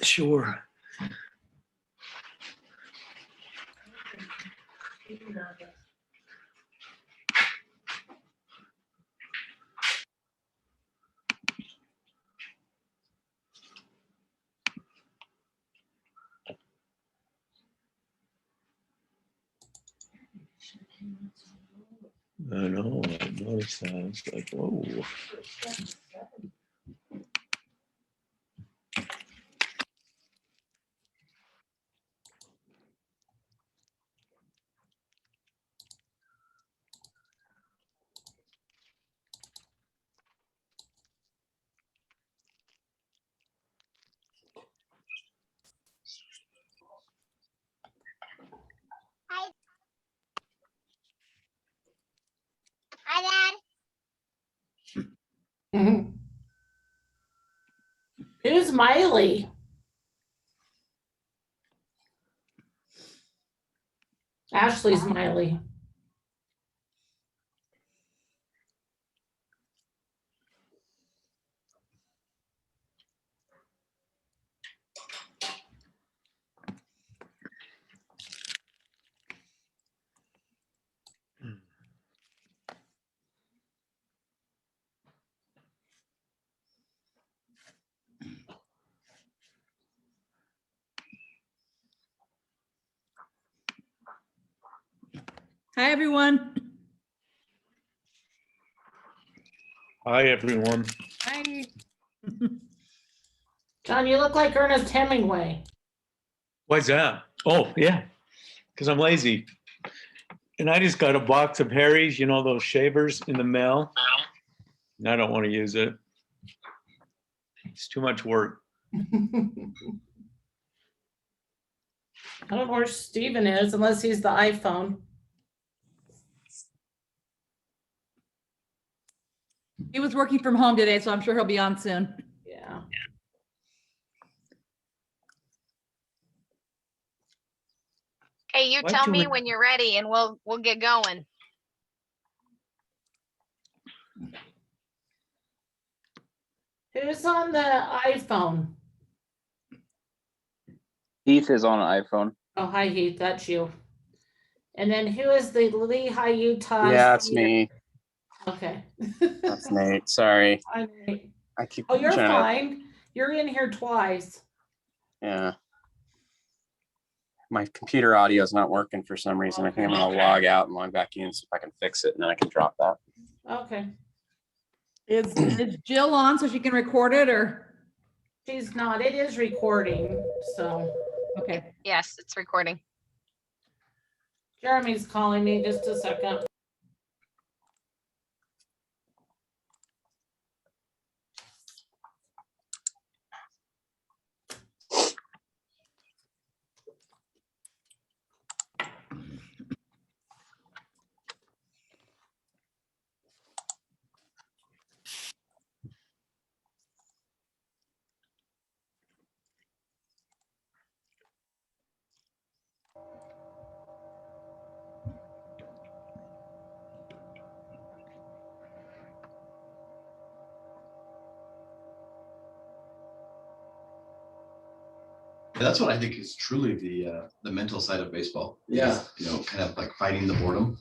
Sure. I know, I noticed that. It's like, whoa. Hi, Dad. Mm-hmm. Who's Miley? Ashley's Miley. Hi, everyone. Hi, everyone. Hi. John, you look like Ernest Hemingway. Why's that? Oh, yeah, because I'm lazy. And I just got a box of Harry's, you know, those shavers in the mail. And I don't want to use it. It's too much work. I don't know where Steven is unless he's the iPhone. He was working from home today, so I'm sure he'll be on soon. Yeah. Hey, you Why'd tell you me re- when you're ready and we'll get going. Who's on the iPhone? Heath is on an iPhone. Oh, hi Heath, that's you. And then who is the Lehigh, Utah? Yeah, it's me. Okay. That's Nate. Sorry. Hi, Nate. I keep Oh, you're trying fine. You're in here twice. Yeah. My computer audio is not working for some reason. I think I'm Okay. gonna log out and log back in, see if I can fix it, and then I can drop that. Okay. Is Jill on so she can record it or? She's not. It is recording. So Okay. Yes, it's recording. Jeremy's calling me. Just a second. That's what I think is truly the mental side of baseball. Yeah. You know, kind of like fighting the boredom.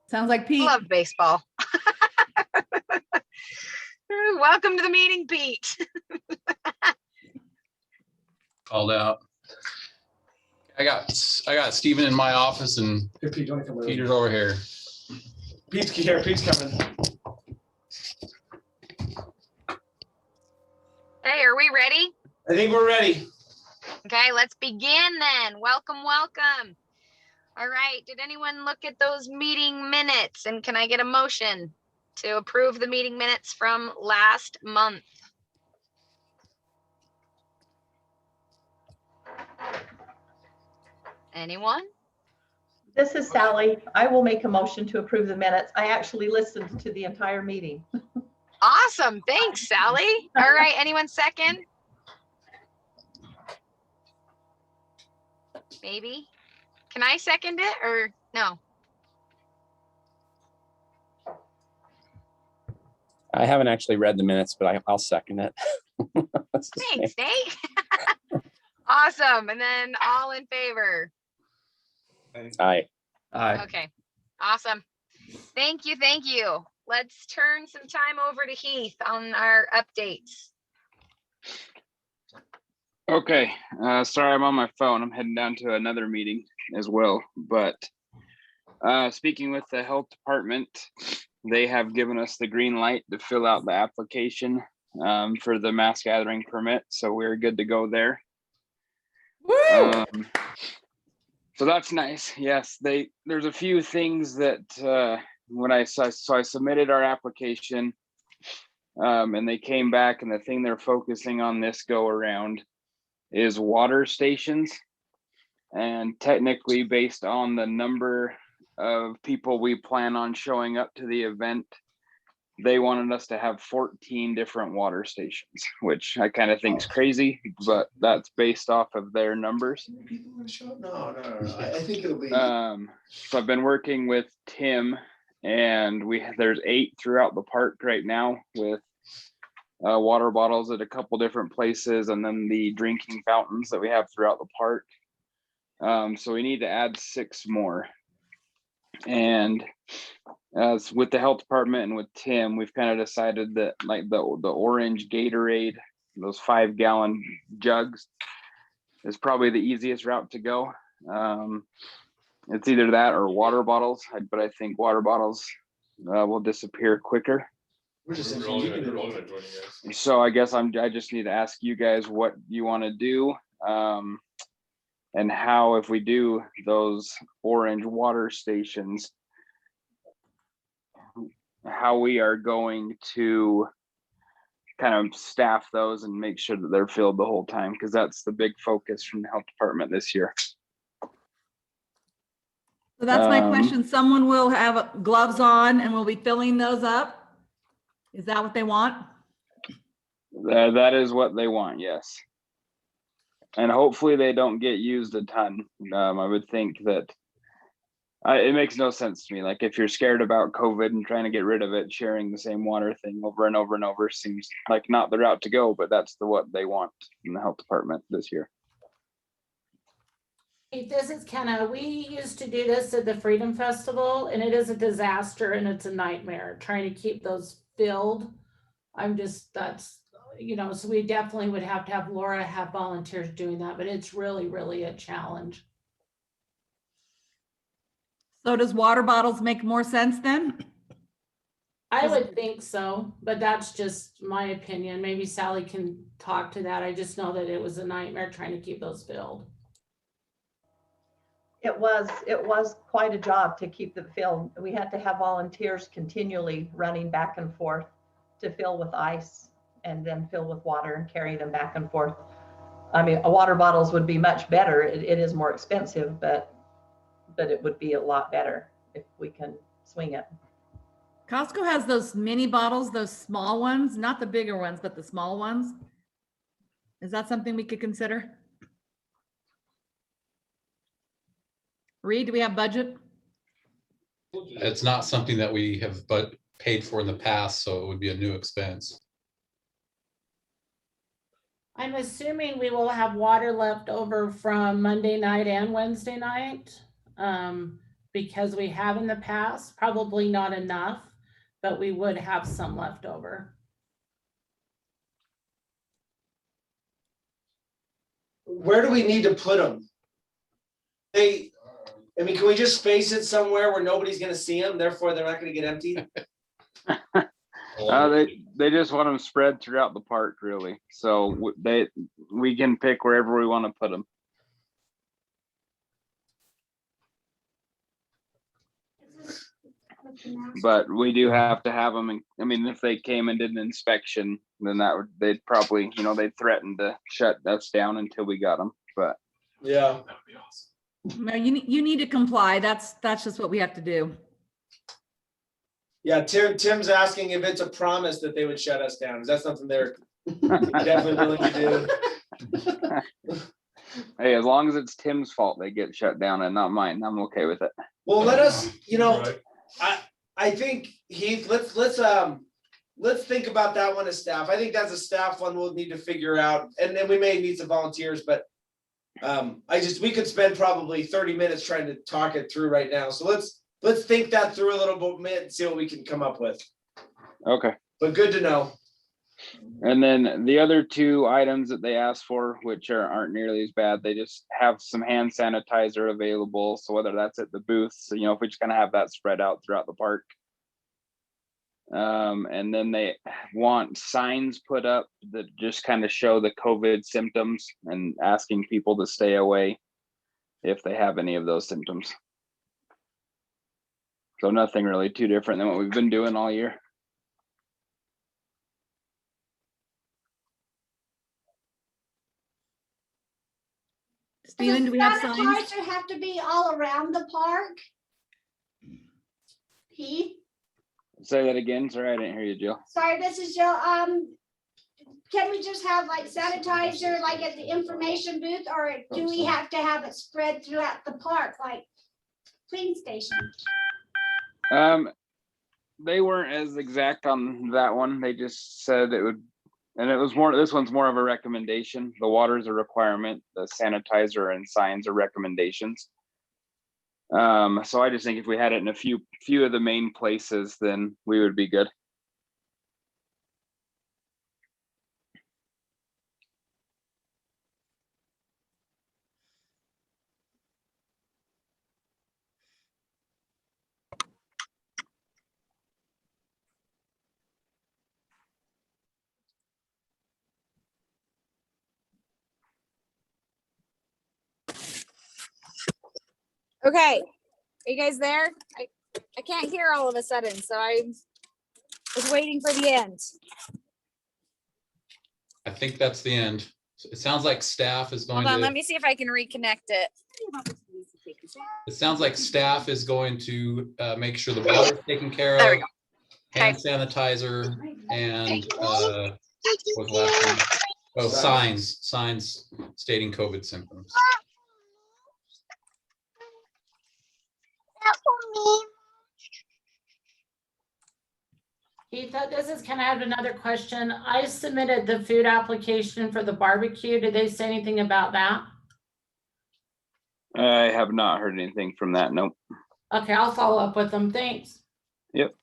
Sounds like Pete. Love baseball. Welcome to the meeting, Pete. Called out. I got Steven in my office and Here, Pete, don't come over. Peter's over here. Pete's here. Pete's coming. Hey, are we ready? I think we're ready. Okay, let's begin then. Welcome, welcome. All right, did anyone look at those meeting minutes? And can I get a motion to approve the meeting minutes from last month? Anyone? This is Sallie. I will make a motion to approve the minutes. I actually listened to the entire meeting. Awesome, thanks, Sallie. All right, anyone second? Maybe. Can I second it or no? I haven't actually read the minutes, but I'll second it. Thanks, Nate. Awesome. And then all in favor. Aye. Aye. Okay, awesome. Thank you, thank you. Let's turn some time over to Heath on our updates. Okay, sorry I'm on my phone. I'm heading down to another meeting as well. But speaking with the health department, they have given us the green light to fill out the application for the mass gathering permit. So we're good to go there. Woo! So that's nice. Yes, there's a few things that when I submitted our application and they came back, and the thing they're focusing on this go around is water stations. And technically, based on the number of people we plan on showing up to the event, they wanted us to have 14 different water stations, which I kind of think is crazy, but that's based off of their numbers. No. I think it'll be. So I've been working with Tim, and there's 8 throughout the park right now with water bottles at a couple different places, and then the drinking fountains that we have throughout the park. So we need to add 6 more. And as with the health department and with Tim, we've kind of decided that like the orange Gatorade, those 5-gallon jugs, is probably the easiest route to go. It's either that or water bottles, but I think water bottles will disappear quicker. So I guess I just need to ask you guys what you want to do, and how, if we do those orange water stations, how we are going to kind of staff those and make sure that they're filled the whole time, because that's the big focus from the health department this year. So that's my question. Someone will have gloves on and will be filling those up? Is that what they want? That is what they want, yes. And hopefully they don't get used a ton. I would think that it makes no sense to me. Like, if you're scared about COVID and trying to get rid of it, sharing the same water thing over and over and over seems like not the route to go, but that's what they want in the health department this year. This is Kenna. We used to do this at the Freedom Festival, and it is a disaster and it's a nightmare trying to keep those filled. So we definitely would have to have Laura have volunteers doing that, but it's really, really a challenge. So does water bottles make more sense then? I would think so, but that's just my opinion. Maybe Sallie can talk to that. I just know that it was a nightmare trying to keep those filled. It was quite a job to keep them filled. We had to have volunteers continually running back and forth to fill with ice and then fill with water and carry them back and forth. I mean, water bottles would be much better. It is more expensive, but it would be a lot better if we can swing it. Costco has those mini bottles, those small ones, not the bigger ones, but the small ones. Is that something we could consider? Reed, do we have budget? It's not something that we have paid for in the past, so it would be a new expense. I'm assuming we will have water left over from Monday night and Wednesday night, because we have in the past, probably not enough, but we would have some left over. Where do we need to put them? Can we just space it somewhere where nobody's gonna see them, therefore they're not gonna get emptied? They just want them spread throughout the park, really. So we can pick wherever we want to put them. But we do have to have them. I mean, if they came and did an inspection, then they'd probably, they'd threaten to shut us down until we got them. But Yeah. That would be awesome. No, you need to comply. That's just what we have to do. Yeah, Tim's asking if it's a promise that they would shut us down. Is that something they're definitely willing to do? Hey, as long as it's Tim's fault they get shut down and not mine, I'm okay with it. Well, let us, Right. I think, Heath, let's let's think about that one as staff. I think that's a staff one we'll need to figure out, and then we may need some volunteers, but we could spend probably 30 minutes trying to talk it through right now. So let's think that through a little bit and see what we can come up with. Okay. But good to know. And then the other two items that they asked for, which aren't nearly as bad, they just have some hand sanitizer available. So whether that's at the booths, you know, if we just kind of have that spread out throughout the park. And then they want signs put up that just kind of show the COVID symptoms and asking people to stay away if they have any of those symptoms. So nothing really too different than what we've been doing all year. Steven, do we have signs? Sanitizer have to be all around the park? Heath? Say that again. Sorry, I didn't hear you, Jill. Sorry, this is Jill. Can we just have like sanitizer like at the information booth, or do we have to have it spread throughout the park like clean station? They weren't as exact on that one. They just said it would, and it was more, this one's more of a recommendation. The water is a requirement, the sanitizer and signs are recommendations. So I just think if we had it in a few of the main places, then we would be good. Okay, are you guys there? I can't hear all of a sudden, so I was waiting for the end. I think that's the end. It sounds like staff is going Hold on, let to, me see if I can reconnect it. it sounds like staff is going to make sure the water's taken care There we of. go. Hand sanitizer and what was the last one? Oh, signs stating COVID symptoms. Heath, can I have another question? I submitted the food application for the barbecue. Did they say anything about that? I have not heard anything from that. Nope. Okay, I'll follow up with them. Thanks. Yep.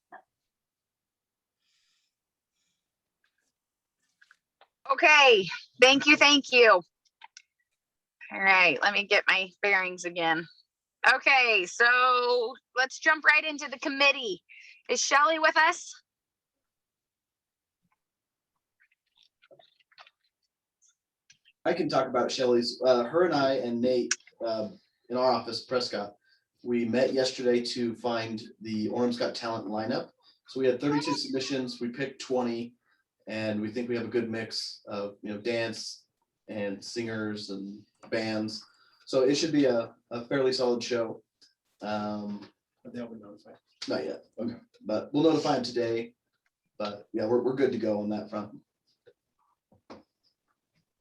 Okay, thank you, thank you. All right, let me get my bearings again. Okay, so let's jump right into the committee. Is Shelly with us? I can talk about Shelly's. Her and I and Nate in our office, Prescott, we met yesterday to find the Orem's Got Talent lineup. So we had 32 submissions. We picked 20, and we think we have a good mix of dance and singers and bands. So it should be a fairly solid show. But they'll be notified. Not yet. Okay, but we'll notify them today. But yeah, we're good to go on that front.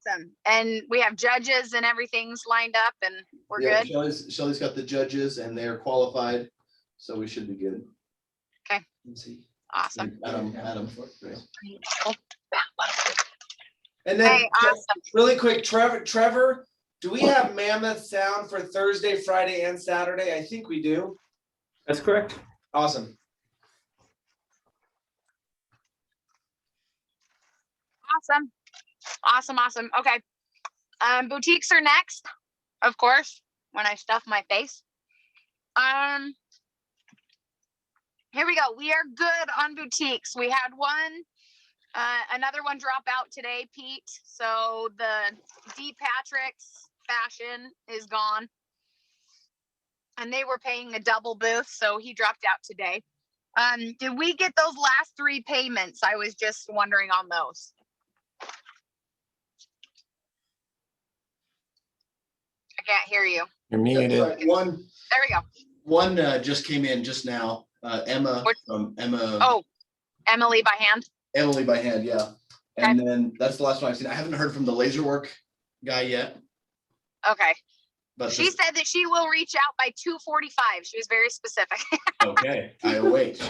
Awesome. And we have judges and everything's lined up and we're good. Shelly's got the judges and they're qualified, so we should be good. Okay. Let's see. Awesome. Adam. And then Hey, awesome. really quick, Trevor, do we have Mammoth Sound for Thursday, Friday, and Saturday? I think we do. That's correct. Awesome. Awesome. Okay. Boutiques are next, of course, when I stuff my face. Here we go. We are good on boutiques. We had another one drop out today, Pete. So the D. Patrick's fashion is gone. And they were paying a double booth, so he dropped out today. Did we get those last 3 payments? I was just wondering on those. I can't hear you. You're muted. Sorry, one. There we go. One just came in just now. Emma from Emma. Oh, Emily by hand. Emily by hand, yeah. And then that's the last one I've seen. I haven't heard from the laserwork guy yet. Okay. But She said that she will reach out by 2:45. She was very specific. okay, I await.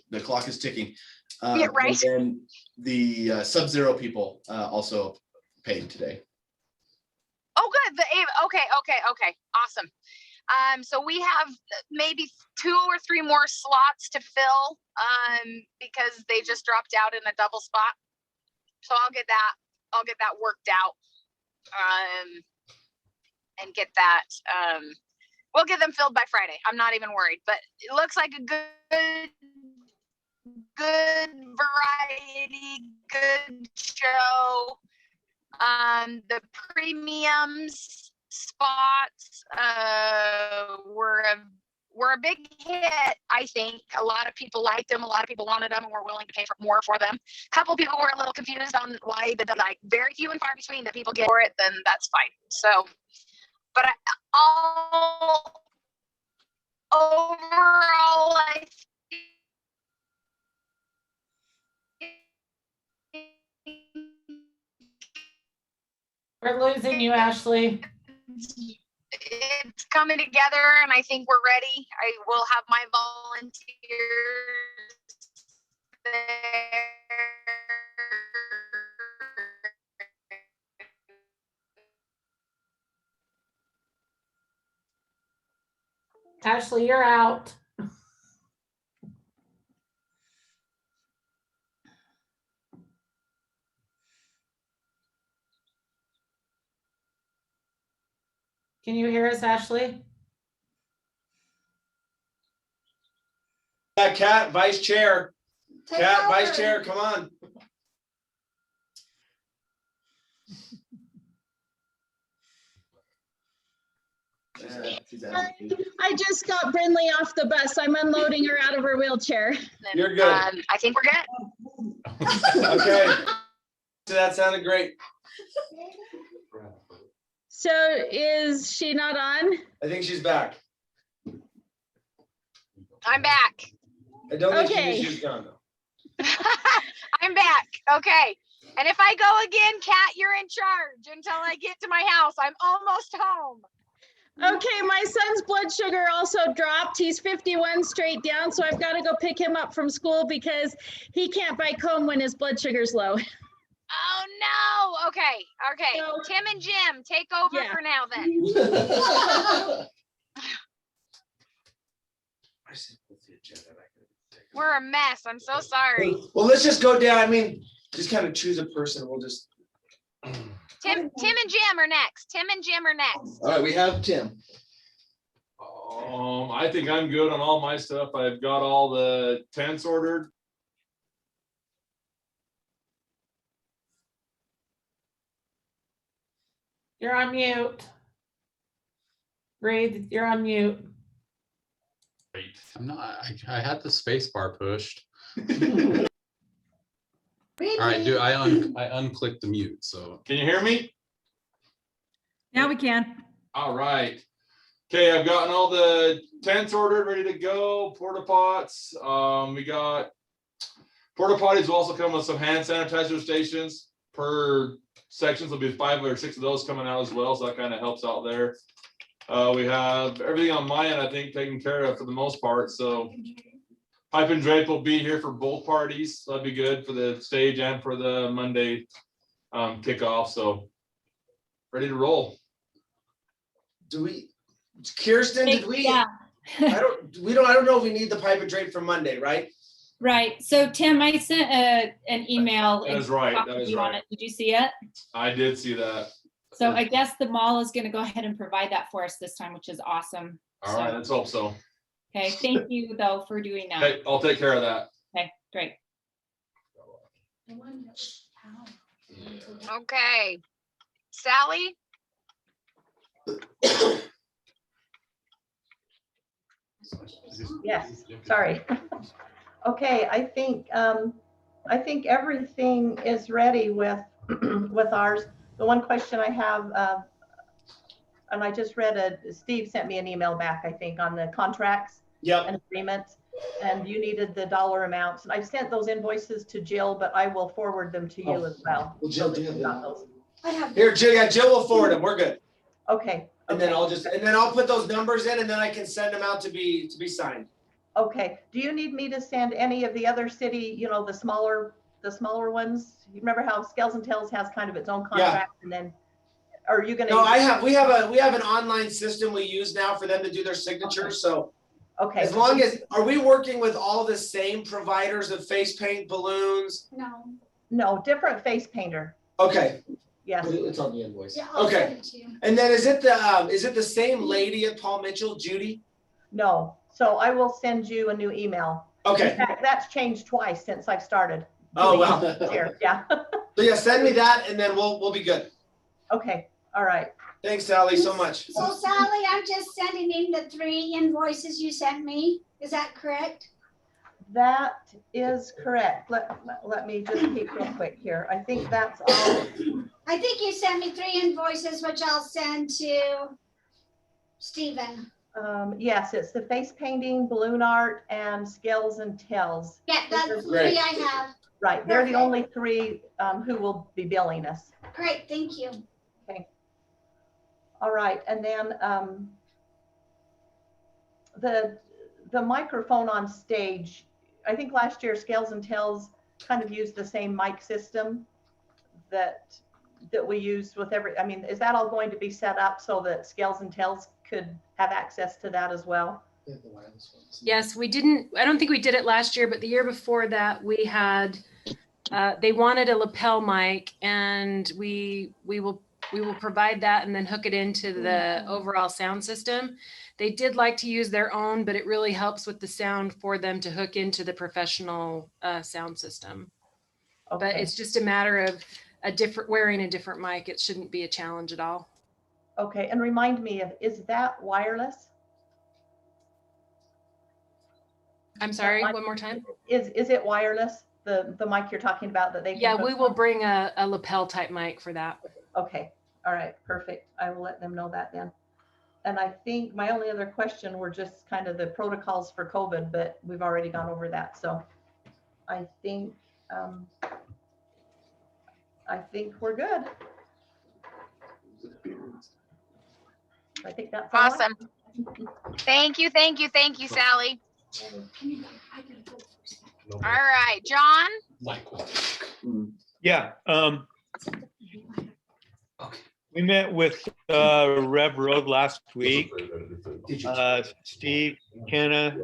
The clock is ticking. Yeah, right. And then the Sub-Zero people also paid today. Oh, good. Okay. Awesome. So we have maybe 2 or 3 more slots to fill because they just dropped out in a double spot. So I'll get that worked out and get that. We'll get them filled by Friday. I'm not even worried, but it looks like a good variety, good show. The premiums spots were a big hit. I think a lot of people liked them. A lot of people wanted them and were willing to pay more for them. A couple people were a little confused on why, but like very few and far between that people get for it. Then that's fine. So, but overall, I We're losing you, Ashlie. it's coming together, and I think we're ready. I will have my volunteers there. Ashlie, you're out. Can you hear us, Ashlie? Cat, vice chair. Take Cat, vice over. chair, come on. I just got Brindley off the bus. I'm unloading her out of her wheelchair. You're good. I think we're good. Okay. That sounded great. So is she not on? I think she's back. I'm back. I don't think Okay. she knew she was gone though. I'm back. Okay. And if I go again, Kat, you're in charge until I get to my house. I'm almost home. Okay, my son's blood sugar also dropped. He's 51 straight down, so I've got to go pick him up from school because he can't bike home when his blood sugar's low. Oh no. Okay. No. Tim and Jim, take over Yeah. for now then. We're a mess. I'm so sorry. Well, let's just go down. I mean, just kind of choose a person. We'll just. Tim and Jim are next. Tim and Jim are next. All right, we have Tim. I think I'm good on all my stuff. I've got all the tents ordered. You're on mute. Breathe, you're on mute. Wait, I'm not, I had the space bar pushed. All right, I unclicked the mute, so. Can you hear me? Now we can. All right. Okay, I've gotten all the tents ordered, ready to go. Porta pots. We got porta potties will also come with some hand sanitizer stations per sections. There'll be 5 or 6 of those coming out as well, so that kind of helps out there. We have everything on my end, I think, taken care of for the most part. So pipe and drape will be here for both parties. So that'd be good for the stage and for the Monday kickoff. So ready to roll. Do we, Kiersten, did we? Yeah. I don't know if we need the pipe and drape for Monday, right? Right. So Tim, I sent an email. That is right. and That is you on right. it. Did you see it? I did see that. So I guess the mall is going to go ahead and provide that for us this time, which is awesome. All right, let's hope so. Okay. Thank you though for doing that. Okay, I'll take care of that. Okay, great. Okay. Sally? Yes, sorry. Okay, I think everything is ready with with ours. The one question I have, and I just read Steve sent me an email back, I think, on the contracts and agreements, and you needed the dollar amounts. And I sent those invoices to Jill, but I will forward them to you as well. Well, Jill, so do that you you have got those. I have. Here, Jill, yeah, Jill will forward them. We're good. Okay. And then I'll put those numbers in, and then I can send them out to be signed. Okay, do you need me to send any of the other city, you know, the smaller ones? You remember how Scales and Tails has kind of its own Yeah. contract, and then, are you gonna? No, we have an online system we use now for them to do their signatures, so. Okay. As long as, are we working with all the same providers of face paint, balloons? No. No, different face painter. Okay, Yes. It's on the invoice. Yeah, I'll Okay. send it to you. and then is it the same lady at Paul Mitchell, Judy? No, so I will send you a new email. In Okay, fact, that's changed twice since I've started. oh, wow. Here, yeah. So yeah, send me that and then we'll be good. Okay, all right. Thanks, Sally, so much. So Sally, I'm just sending in the 3 invoices you sent me. Is that correct? That is correct. Let me just peek real quick here. I think that's all. I think you sent me 3 invoices, which I'll send to Stephen. Yes, it's the face painting, balloon art, and Scales and Tails. Yeah, that's the Great. 3 I have. Right, they're the Perfect. only 3 who will be billing us. Great, thank you. Okay. All right, and then the microphone on stage, I think last year Scales and Tails kind of used the same mic system that we used with I mean, is that all going to be set up so that Scales and Tails could have access to that as well? Yes, we didn't, I don't think we did it last year, but the year before that we had, they wanted a lapel mic, and we will provide that and then hook it into the overall sound system. They did like to use their own, but it really helps with the sound for them to hook into the professional sound system. Okay. But it's just a matter of wearing a different mic. It shouldn't be a challenge at all. Okay, and remind me, is that wireless? I'm sorry, mic- one more time. Is it wireless? The mic you're talking about that they can Yeah, hook we will on? bring a lapel type mic for that. Okay, all right, perfect. I will let them know that then. And I think my only other question were just kind of the protocols for COVID, but we've already gone over that. So I think we're good. I think that's all I- Awesome. Thank you, Sally. All right, John? Yeah, we met with Rev Road last week. Steve, Kenna,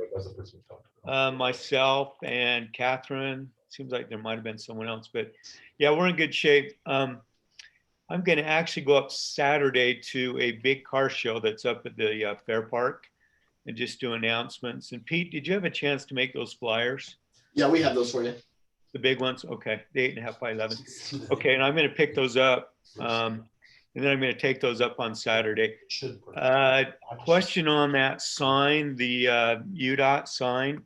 myself, and Catherine. Seems like there might have been someone else, but yeah, we're in good shape. I'm going to actually go up Saturday to a big car show that's up at the Fair Park and just do announcements. And Pete, did you have a chance to make those flyers? Yeah, we have those for you. The big ones? Okay, the 8.5 by 11. Okay, and I'm going to pick those up. And then I'm going to take those up on Saturday. Question on that sign, the UDOT sign.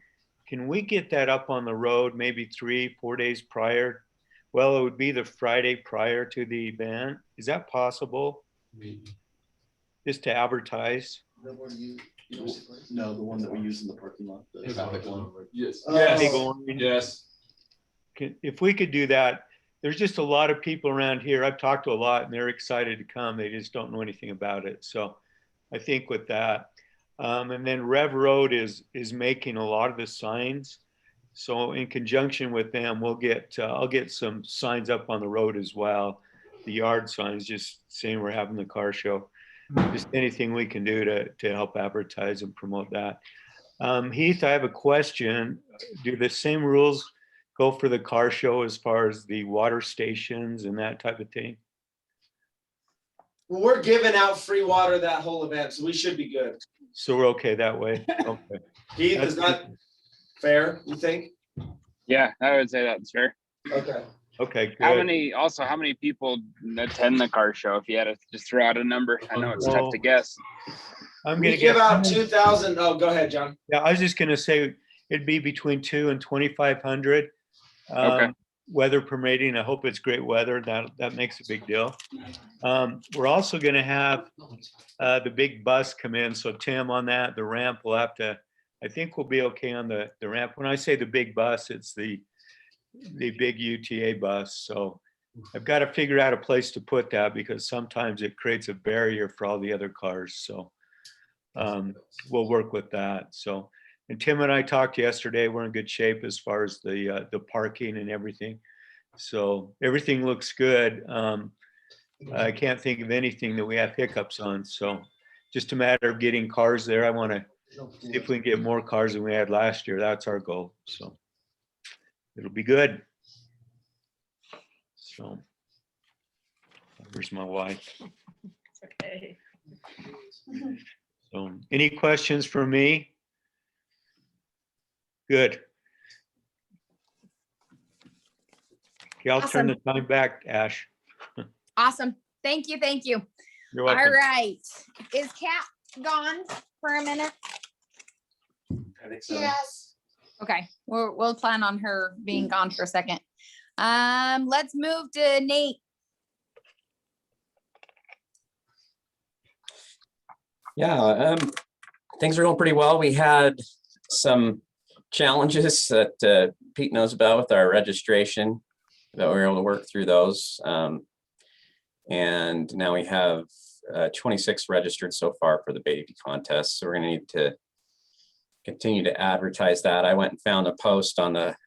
Can we get that up on the road maybe 3-4 days prior? Well, it would be the Friday prior to the event. Is that possible? Just to advertise? No, the one that we use in the parking lot. The traffic one. Yes. Big orange. Yes. If we could do that, there's just a lot of people around here. I've talked to a lot and they're excited to come. They just don't know anything about it. So I think with that, and then Rev Road is making a lot of the signs. So in conjunction with them, we'll get, I'll get some signs up on the road as well. The yard signs just saying we're having the car show. Just anything we can do to help advertise and promote that. Heath, I have a question. Do the same rules go for the car show as far as the water stations and that type of thing? Well, we're giving out free water that whole event, so we should be good. So we're okay that way? Okay. Heath, is that fair, you think? Yeah, I would say that's fair. Okay. Okay, good. How many people attend the car show? If you had to just throw out a number, I know it's tough to guess. I'm We gonna give get out 2,000. Oh, go ahead, John. Yeah, I was just gonna say it'd be between 2,000 and 2,500. Okay. Weather permitting. I hope it's great weather. That makes a big deal. We're also gonna have the big bus come in. So Tim, on that, the ramp will have to, I think we'll be okay on the ramp. When I say the big bus, it's the big UTA bus. So I've got to figure out a place to put that because sometimes it creates a barrier for all the other cars. So we'll work with that. So, And Tim and I talked yesterday. We're in good shape as far as the parking and everything. So everything looks good. I can't think of anything that we have hiccups on. So just a matter of getting cars there. I want to see if we can get more cars than we had last year. That's our goal. So it'll be good. So where's my wife? Okay. So any questions for me? Good. Okay, I'll turn the time back, Ash. Awesome. Thank you. Thank you. You're welcome. All right. Is Kat gone for a minute? I think so. Yes. Okay. We'll plan on her being gone for a second. Let's move to Nate. Yeah, things are going pretty well. We had some challenges that Pete knows about with our registration, that we were able to work through those. And now we have 26 registered so far for the baby contest. So we're going to need to continue to advertise that. I went and found a post on the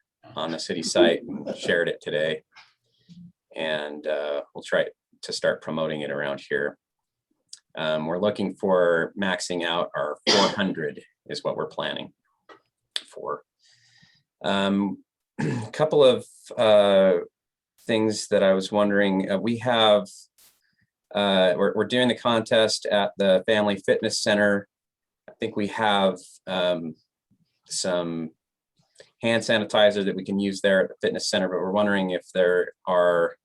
city site and shared it today. And we'll try to start promoting it around here. We're looking for maxing out our 400 is what we're planning for. A couple of things that I was wondering, we have, we're doing the contest at the Family Fitness Center. I think we have some hand sanitizer that we can use there at the fitness center, but we're wondering if there are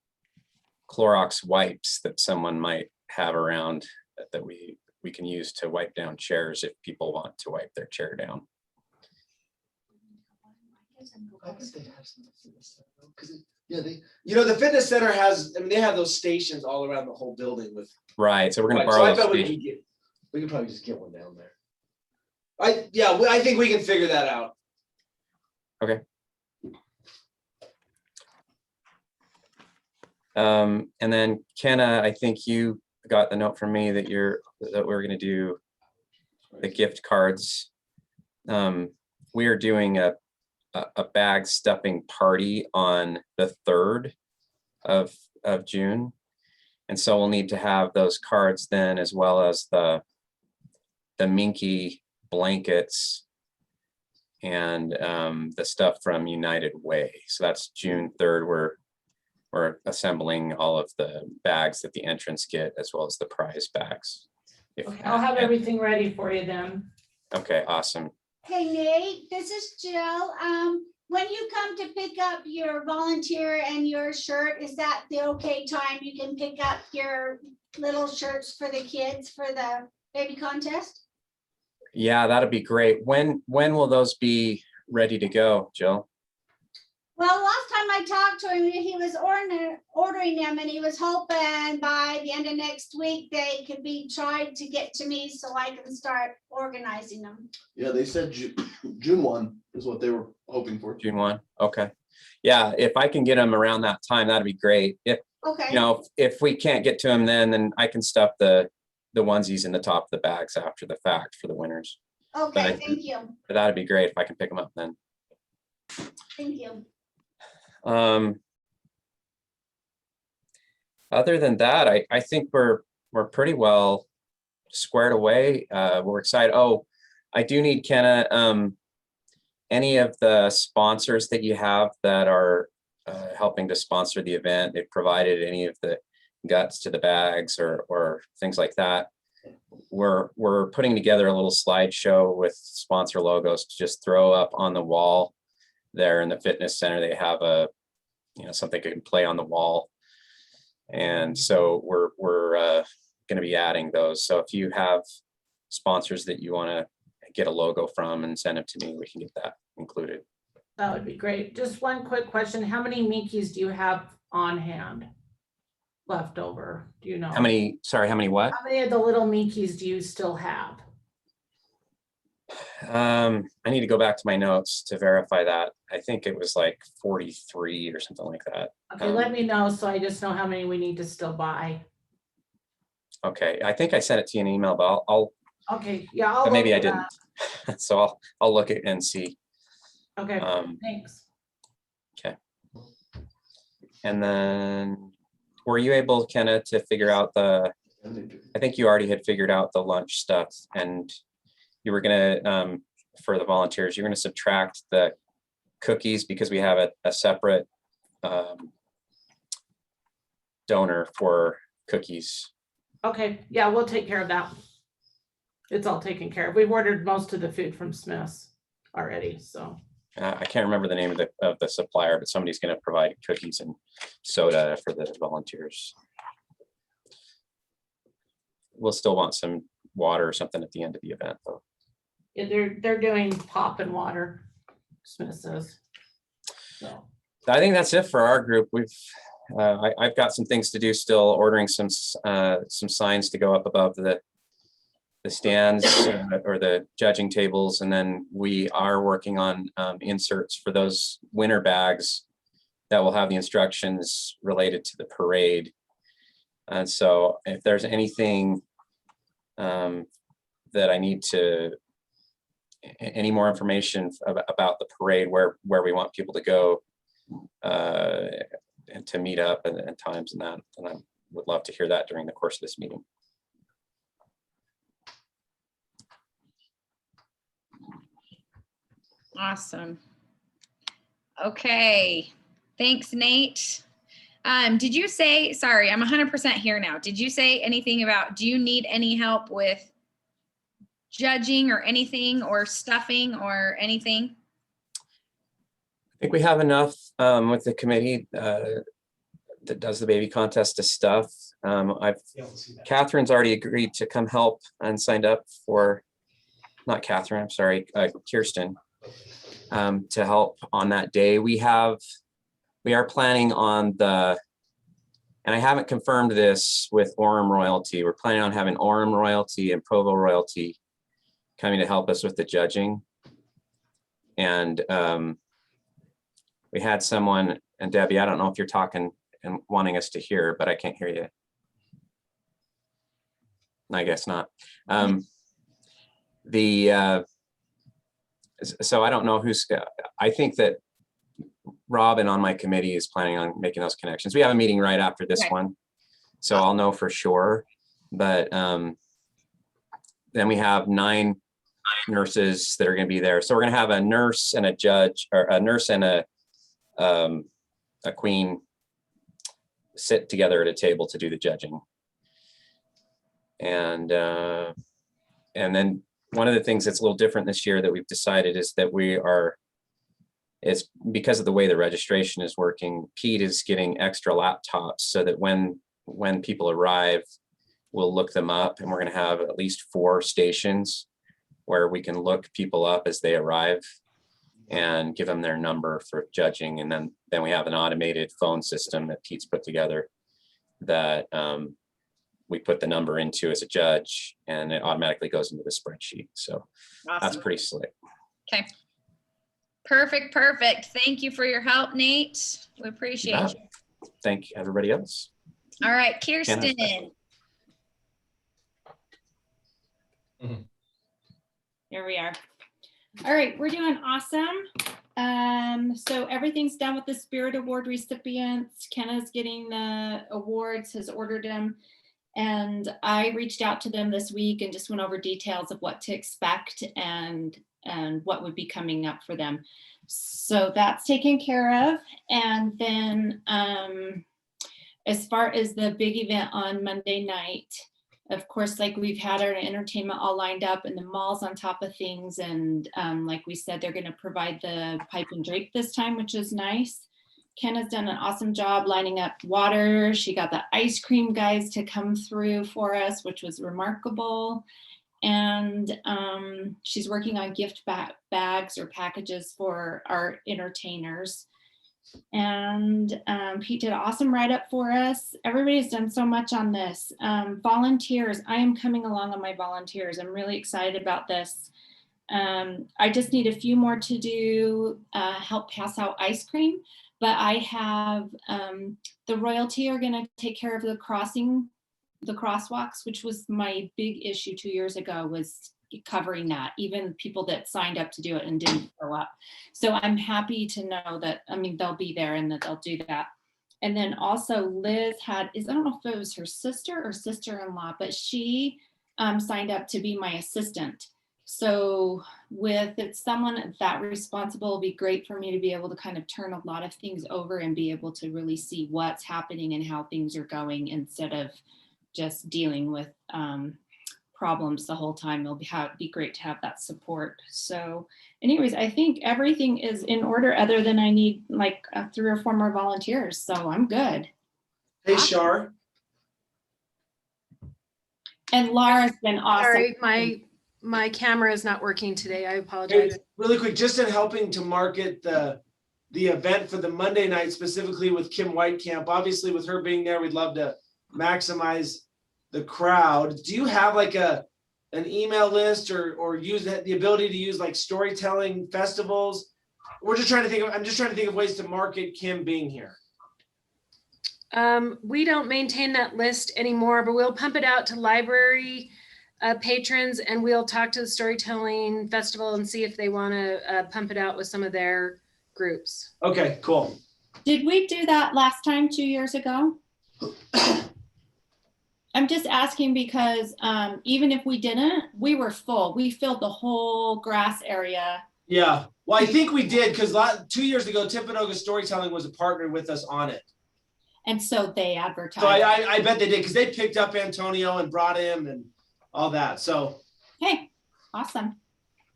Clorox wipes that someone might have around that we can use to wipe down chairs if people want to wipe their chair down. Yeah, the fitness center has, I mean, they have those stations all around the whole building with. Right, so we're gonna So borrow I those bet we stations. could probably just get one down there. I think we can figure that out. Okay. And then Kenna, I think you got the note from me that we're gonna do the gift cards. We are doing a bag stuffing party on the 3rd of June. And so we'll need to have those cards then, as well as the Minky blankets and the stuff from United Way. So that's June 3rd. We're assembling all of the bags that the entrants get, as well as the prize bags. Okay, I'll have everything ready for you then. Okay, awesome. Hey Nate, this is Jill. When you come to pick up your volunteer and your shirt, is that the okay time you can pick up your little shirts for the kids for the baby contest? Yeah, that'd be great. When will those be ready to go, Jill? Well, last time I talked to him, he was ordering them and he was hoping by the end of next week they could be tried to get to me so I can start organizing them. Yeah, they said June 1 is what they were hoping for. June 1, okay. Yeah, if I can get them around that time, that'd be great. If Okay. if we can't get to them then I can stuff the onesies in the top of the bags after the fact for the winners. Okay, thank you. But that'd be great if I can pick them up then. Thank you. Other than that, I think we're pretty well squared away. We're excited. Oh, I do need Kenna, any of the sponsors that you have that are helping to sponsor the event, they've provided any of the guts to the bags or things like that. We're putting together a little slideshow with sponsor logos to just throw up on the wall there in the fitness center. They have something you can play on the wall. And so we're going to be adding those. So if you have sponsors that you want to get a logo from and send them to me, we can get that included. That would be great. Just one quick question. How many Minkies do you have on hand left over? Do you know? How many what? How many of the little Minkies do you still have? I need to go back to my notes to verify that. I think it was like 43 or something like that. Okay, let me know so I just know how many we need to still buy. Okay, I think I sent it to you in an email, but I'll Okay, yeah. I'll But maybe look I for didn't. that. So I'll look at and see. Okay, Um, thanks. Okay. And then were you able, Kenna, to figure out I think you already had figured out the lunch stuff, and you were gonna, for the volunteers, you're gonna subtract the cookies because we have a separate donor for cookies. Okay, yeah, we'll take care of that. It's all taken care of. We've ordered most of the food from Smith's already, so. I can't remember the name of the supplier, but somebody's gonna provide cookies and soda for the volunteers. We'll still want some water or something at the end of the event, though. Yeah, they're doing pop and water, Smith says. So. I think that's it for our group. I've got some things to do still, ordering some signs to go up above the stands or the judging tables, and then we are working on inserts for those winter bags that will have the instructions related to the parade. And so if there's anything that I need any more information about the parade, where we want people to go and to meet up and times and that, and I would love to hear that during the course of this meeting. Awesome. Okay, thanks, Nate. Did you say, sorry, I'm 100% here now. Did you say anything about, do you need any help with judging or anything, or stuffing or anything? I think we have enough with the committee that does the baby contest to stuff. Catherine's already agreed to come help and signed up for, not Catherine, I'm sorry, Kiersten, to help on that day. We are planning on and I haven't confirmed this with Orem royalty. We're planning on having Orem royalty and Provo royalty coming to help us with the judging. And we had someone, and Debby, I don't know if you're talking and wanting us to hear, but I can't hear you. I guess not. So I don't know I think that Robin on my committee is planning on making those connections. We have a meeting right after this one, so I'll know for sure. But then we have 9 nurses that are going to be there. So we're going to have a nurse and a judge, or a nurse and a queen sit together at a table to do the judging. And then one of the things that's a little different this year that we've decided is that it's because of the way the registration is working, Pete is getting extra laptops so that when people arrive, we'll look them up, and we're going to have at least 4 stations where we can look people up as they arrive and give them their number for judging. And then we have an automated phone system that Pete's put together that we put the number into as a judge, and it automatically goes into the spreadsheet. So Awesome. That's pretty slick. Okay. Perfect. Thank you for your help, Nate. We appreciate you. Thank everybody else. All right, Kiersten. Here we are. All right, we're doing awesome. So everything's done with the Spirit Award recipients. Kenna's getting the awards, has ordered them. And I reached out to them this week and just went over details of what to expect and what would be coming up for them. So that's taken care of. And then as far as the big event on Monday night, of course, like we've had our entertainment all lined up and the mall's on top of things. And like we said, they're going to provide the pipe and drape this time, which is nice. Kenna's done an awesome job lining up water. She got the ice cream guys to come through for us, which was remarkable. And she's working on gift bags or packages for our entertainers. And Pete did an awesome write-up for us. Everybody's done so much on this. Volunteers, I am coming along on my volunteers. I'm really excited about this. I just need a few more to do, help pass out ice cream. But I have the royalty are going to take care of the crossing the crosswalks, which was my big issue 2 years ago, was covering that, even people that signed up to do it and didn't show up. So I'm happy to know that, I mean, they'll be there and that they'll do that. And then also Liz I don't know if it was her sister or sister-in-law, but she signed up to be my assistant. So with it's someone that responsible, it'll be great for me to be able to kind of turn a lot of things over and be able to really see what's happening and how things are going instead of just dealing with problems the whole time. It'll be great to have that support. So anyways, I think everything is in order other than I need like 3 or 4 more volunteers. So I'm good. Hey, Shar. And Laura's been awesome. Sorry, my camera is not working today. I apologize. Hey, really quick, just in helping to market the event for the Monday night, specifically with Kim Whitecamp, obviously with her being there, we'd love to maximize the crowd. Do you have like an email list or use the ability to use like storytelling festivals? I'm just trying to think of ways to market Kim being here. We don't maintain that list anymore, but we'll pump it out to library patrons, and we'll talk to the storytelling festival and see if they want to pump it out with some of their groups. Okay, cool. Did we do that last time 2 years ago? I'm just asking because even if we didn't, we were full. We filled the whole grass area. Yeah, well, I think we did because 2 years ago, Timpanogos Storytelling was a partner with us on it. And so they advertised. So I bet they did because they picked up Antonio and brought him and all that. So. Okay, awesome.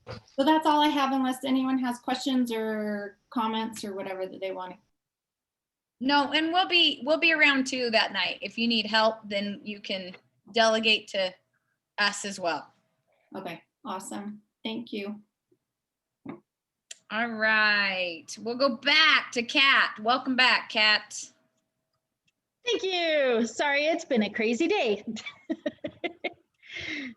So that's all I have unless anyone has questions or comments or whatever that they want to. No, and we'll be around too that night. If you need help, then you can delegate to us as well. Okay, awesome. Thank you. All right, we'll go back to Kat. Welcome back, Kat. Thank you. Sorry, it's been a crazy day.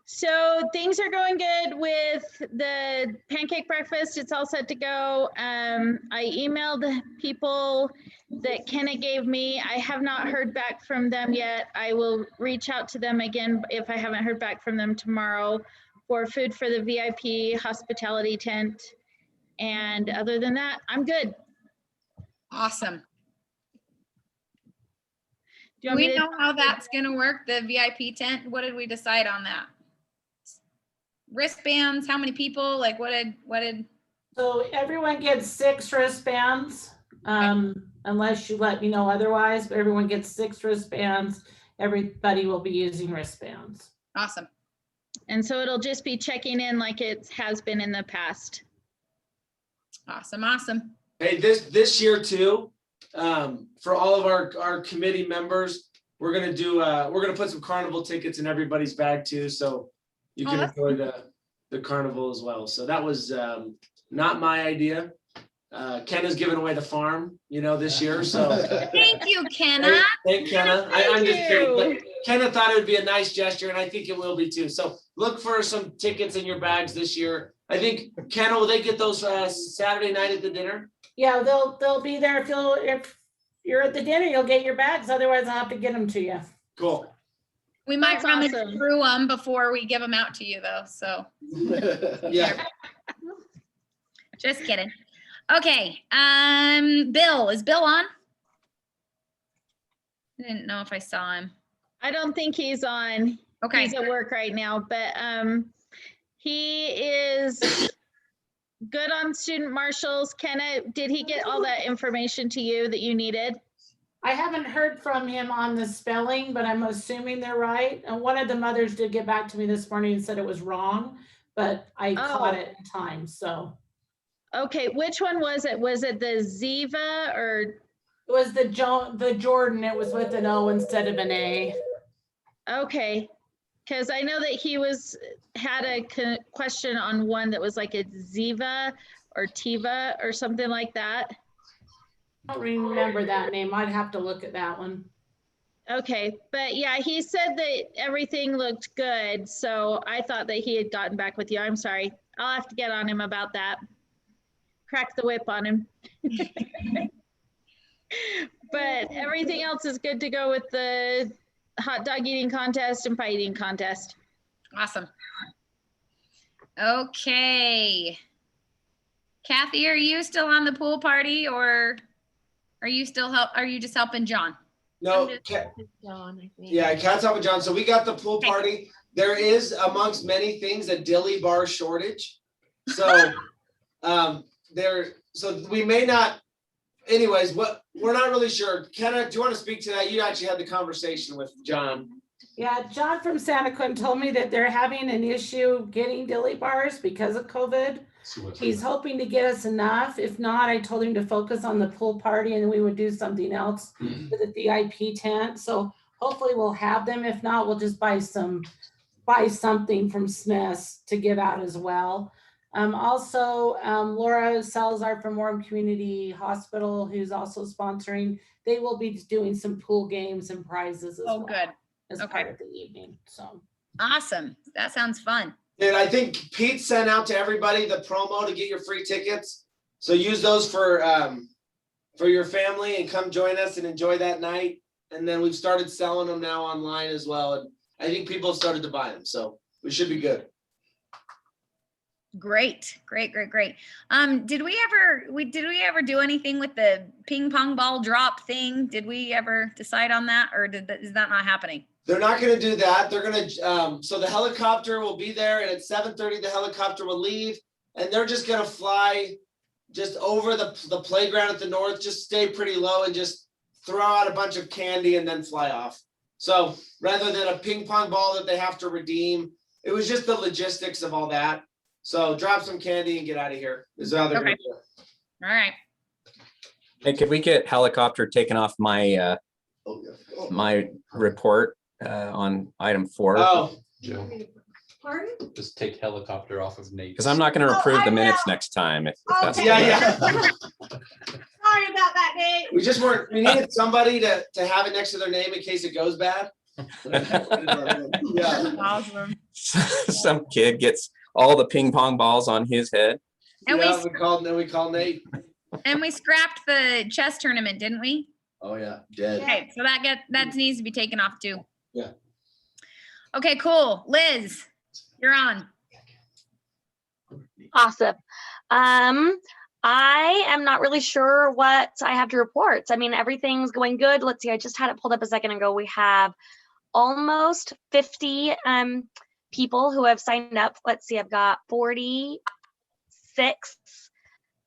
So things are going good with the pancake breakfast. It's all set to go. I emailed people that Kenna gave me. I have not heard back from them yet. I will reach out to them again if I haven't heard back from them tomorrow for food for the VIP hospitality tent. And other than that, I'm good. Awesome. Do Do we know how that's gonna work, the VIP tent? What did we decide on that? Wristbands, how many people, like what did? So everyone gets 6 wristbands, unless you let me know otherwise, but everyone gets 6 wristbands. Everybody will be using wristbands. Awesome. And so it'll just be checking in like it has been in the past. Awesome, awesome. Hey, this year too, for all of our committee members, we're gonna put some carnival tickets in everybody's bag too, so you can enjoy the carnival as well. So that was not my idea. Kenna's giving away the farm, this year. So thank you, Kenna. Thank Kenna. I'm just kidding, but Kenna thought it would be a nice gesture, and I think it will be too. So look for some tickets in your bags this year. I think Kenna, will they get those Saturday night at the dinner? Yeah, they'll be there. If you're at the dinner, you'll get your bags. Otherwise, I'll have to get them to you. Cool. We might That's run awesome. through them before we give them out to you though, so. Yeah. Just kidding. Okay, Bill, is Bill on? I didn't know if I saw him. I don't think he's on. Okay. He's at work right now, but he is good on student marshals. Kenna, did he get all that information to you that you needed? I haven't heard from him on the spelling, but I'm assuming they're right. And one of the mothers did get back to me this morning and said it was wrong, but I caught it in time, so. Okay, which one was it? Was it the Ziva or? It was the Jordan. It was with an O instead of an A. Okay, because I know that he had a question on one that was like a Ziva or Tiva or something like that. I don't remember that name. I'd have to look at that one. Okay, but yeah, he said that everything looked good, so I thought that he had gotten back with you. I'm sorry. I'll have to get on him about that. Crack the whip on him. But everything else is good to go with the hot dog eating contest and pie eating contest. Awesome. Okay. Kathy, are you still on the pool party or are you just helping John? No, yeah, Cat's helping John. So we got the pool party. There is, amongst many things, a dilly bar shortage. So so we may not, anyways, we're not really sure. Kenna, do you want to speak to that? You actually had the conversation with John. Yeah, John from Santa Quinn told me that they're having an issue getting dilly bars because of COVID. He's hoping to get us enough. If not, I told him to focus on the pool party and then we would do something else for the VIP tent. So hopefully we'll have them. If not, we'll just buy something from Smith's to give out as well. Also, Laura Salazar from Orem Community Hospital, who's also sponsoring, they will be doing some pool games and prizes as well. Good. As part of the evening. So awesome. That sounds fun. And I think Pete sent out to everybody the promo to get your free tickets. So use those for your family and come join us and enjoy that night. And then we've started selling them now online as well. And I think people have started to buy them. So we should be good. Great. Did we ever do anything with the ping pong ball drop thing? Did we ever decide on that, or is that not happening? They're not going to do that. They're going to, so the helicopter will be there, and at 7:30, the helicopter will leave, and they're just going to fly just over the playground at the north, just stay pretty low and just throw out a bunch of candy and then fly off. So rather than a ping pong ball that they have to redeem, it was just the logistics of all that. So drop some candy and get out of here is how they're going to do it. All right. Hey, could we get helicopter taken off my my report on item 4? Oh, Pardon? Just take helicopter off of Nate. Because I'm not going to approve the minutes next time. If that's Okay. Yeah. Sorry about that, Nate. We needed somebody to have it next to their name in case it goes bad. Yeah. Awesome. Some kid gets all the ping pong balls on his head. And Yeah, we called Nate. And we scrapped the chess tournament, didn't we? Oh, yeah, dead. Okay, so that needs to be taken off too. Yeah. Okay, cool. Liz, you're on. Awesome. I am not really sure what I have to report. I mean, everything's going good. Let's see, I just had it pulled up a second ago. We have almost 50 people who have signed up. Let's see, I've got 46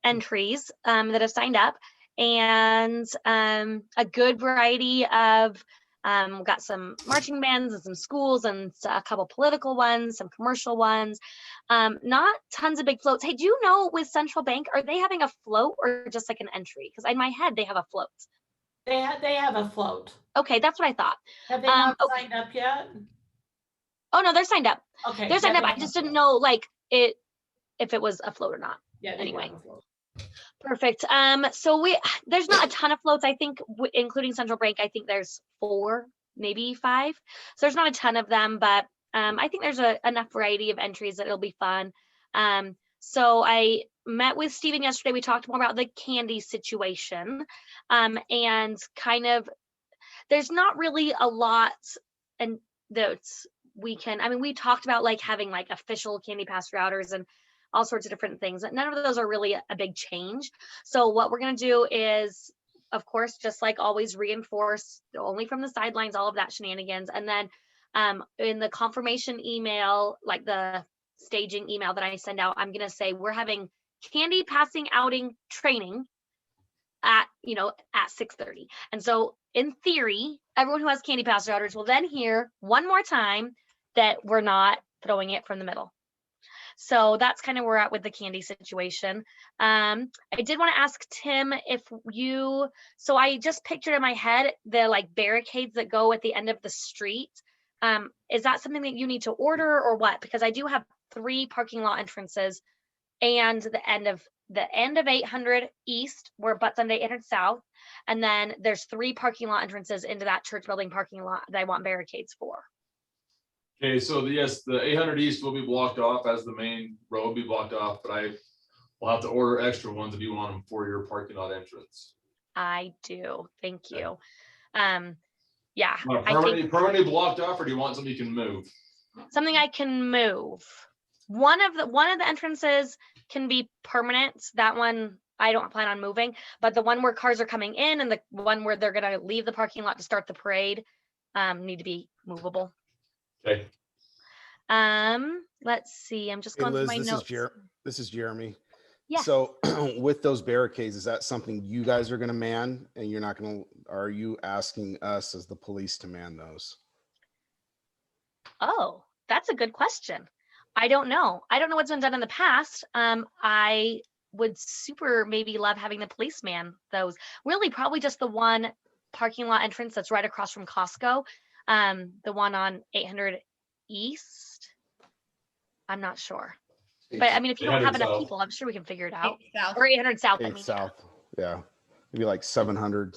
entries that have signed up, and a good variety of we've got some marching bands and some schools and a couple political ones, some commercial ones, not tons of big floats. Hey, do you know with Central Bank, are they having a float or just like an entry? Because in my head, they have a float. they have a float. Okay, that's what I thought. Have they not okay. signed up yet? Oh, no, they're signed up. Okay. They're signed yeah, up. I just didn't know like if it was a float or not. Yeah. Anyway. Perfect. So there's not a ton of floats. I think including Central Bank, I think there's 4, maybe 5. So there's not a ton of them, but I think there's enough variety of entries that it'll be fun. So I met with Steven yesterday. We talked more about the candy situation, and kind of there's not really a lot, and we talked about like having like official candy pass routers and all sorts of different things. None of those are really a big change. So what we're going to do is, of course, just like always, reinforce only from the sidelines, all of that shenanigans. And then in the confirmation email, like the staging email that I send out, I'm going to say we're having candy passing outing training at 6:30. And so in theory, everyone who has candy pass routers will then hear one more time that we're not throwing it from the middle. So that's kind of where we're at with the candy situation. I did want to ask Tim so I just pictured in my head the like barricades that go at the end of the street. Is that something that you need to order or what? Because I do have 3 parking lot entrances and the end of 800 East where it butts onto 800 South. And then there's 3 parking lot entrances into that church building parking lot that I want barricades for. Okay, so yes, the 800 East will be blocked off as the main road will be blocked off, but I will have to order extra ones if you want them for your parking lot entrance. I do. Thank you. Yeah, Want I think permanently blocked off, or do you want something you can move? something I can move. One of the entrances can be permanent. That one I don't plan on moving, but the one where cars are coming in and the one where they're gonna leave the parking lot to start the parade need to be movable. Okay. Let's see. I'm just Hey, going through Liz, my notes. this is Jeremy. Yeah. So with those barricades, is that something you guys are going to man, and you're not going to? Are you asking us as the police to man those? Oh, that's a good question. I don't know. I don't know what's been done in the past. I would super maybe love having the policeman those. Really, probably just the one parking lot entrance that's right across from Costco. The one on 800 East. I'm not sure. But I mean, if you don't have enough people, I'm sure we can figure it out. Or 800 South. I 8 mean, South, yeah, maybe like 700.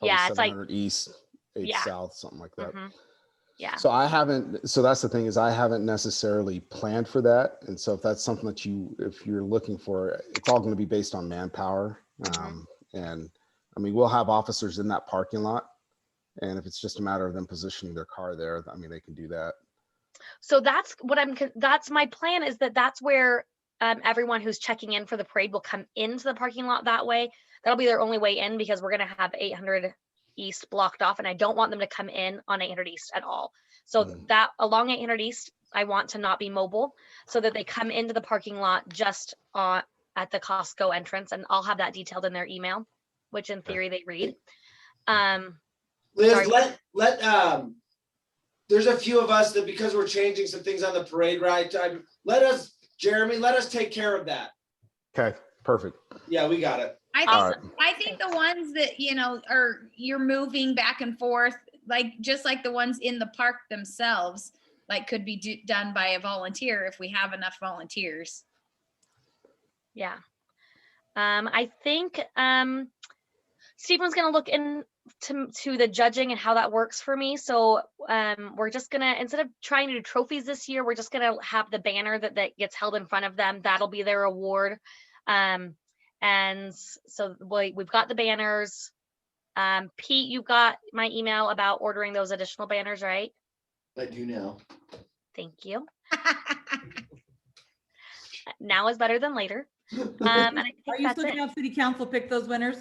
Yeah, it's like 700 East, 8 yeah. South, something like that. Yeah. So I haven't. So that's the thing, is I haven't necessarily planned for that, and so if that's something that if you're looking for, it's all going to be based on manpower. And I mean, we'll have officers in that parking lot, and if it's just a matter of them positioning their car there, I mean, they can do that. So that's what that's my plan, is that's where everyone who's checking in for the parade will come into the parking lot that way. That'll be their only way in, because we're going to have 800 East blocked off, and I don't want them to come in on 800 East at all. So that along 800 East, I want to not be mobile, so that they come into the parking lot just at the Costco entrance, and I'll have that detailed in their email, which in theory they read. Liz, sorry. There's a few of us that, because we're changing some things on the parade ride time, Jeremy, let us take care of that. Okay, perfect. Yeah, we got it. I think the ones that, you're moving back and forth, like just like the ones in the park themselves, like could be done by a volunteer if we have enough volunteers. Yeah. I think Stephen's going to look into the judging and how that works for me. So we're just going to, instead of trying to do trophies this year, we're just going to have the banner that gets held in front of them. That'll be their award. And so we've got the banners. Pete, you got my email about ordering those additional banners, right? I do now. Thank you. Now is better than later. And I think Are you still going to have city council pick those winners?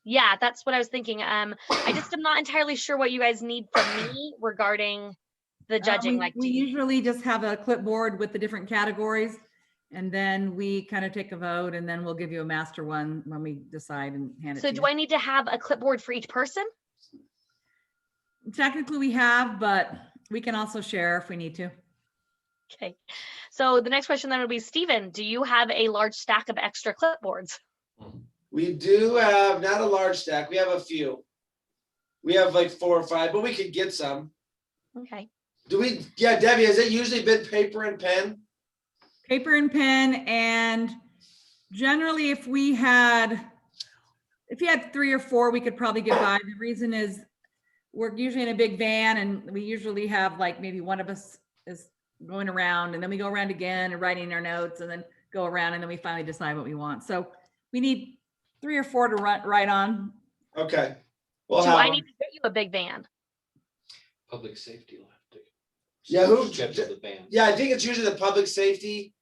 Yeah, that's what I was thinking. I just am not entirely sure what you guys need from me regarding the judging. We usually just have a clipboard with the different categories, and then we kind of take a vote, and then we'll give you a master one when we decide and hand it to you. So do I need to have a clipboard for each person? Technically we have, but we can also share if we need to. Okay. So the next question then would be, Stephen, do you have a large stack of extra clipboards? We do have, not a large stack. We have a few. We have like 4 or 5, but we could get some. Okay. Yeah, Debbie, has it usually been paper and pen? Paper and pen, and generally if you had 3 or 4, we could probably get by. The reason is we're usually in a big van, and we usually have like maybe one of us is going around, and then we go around again and writing our notes, and then go around, and then we finally decide what we want. So we need 3 or 4 to write on. Okay. Well, I need to get you a big van. Public safety will have to. Yeah, schedule the band. Yeah, I think it's usually the public safety.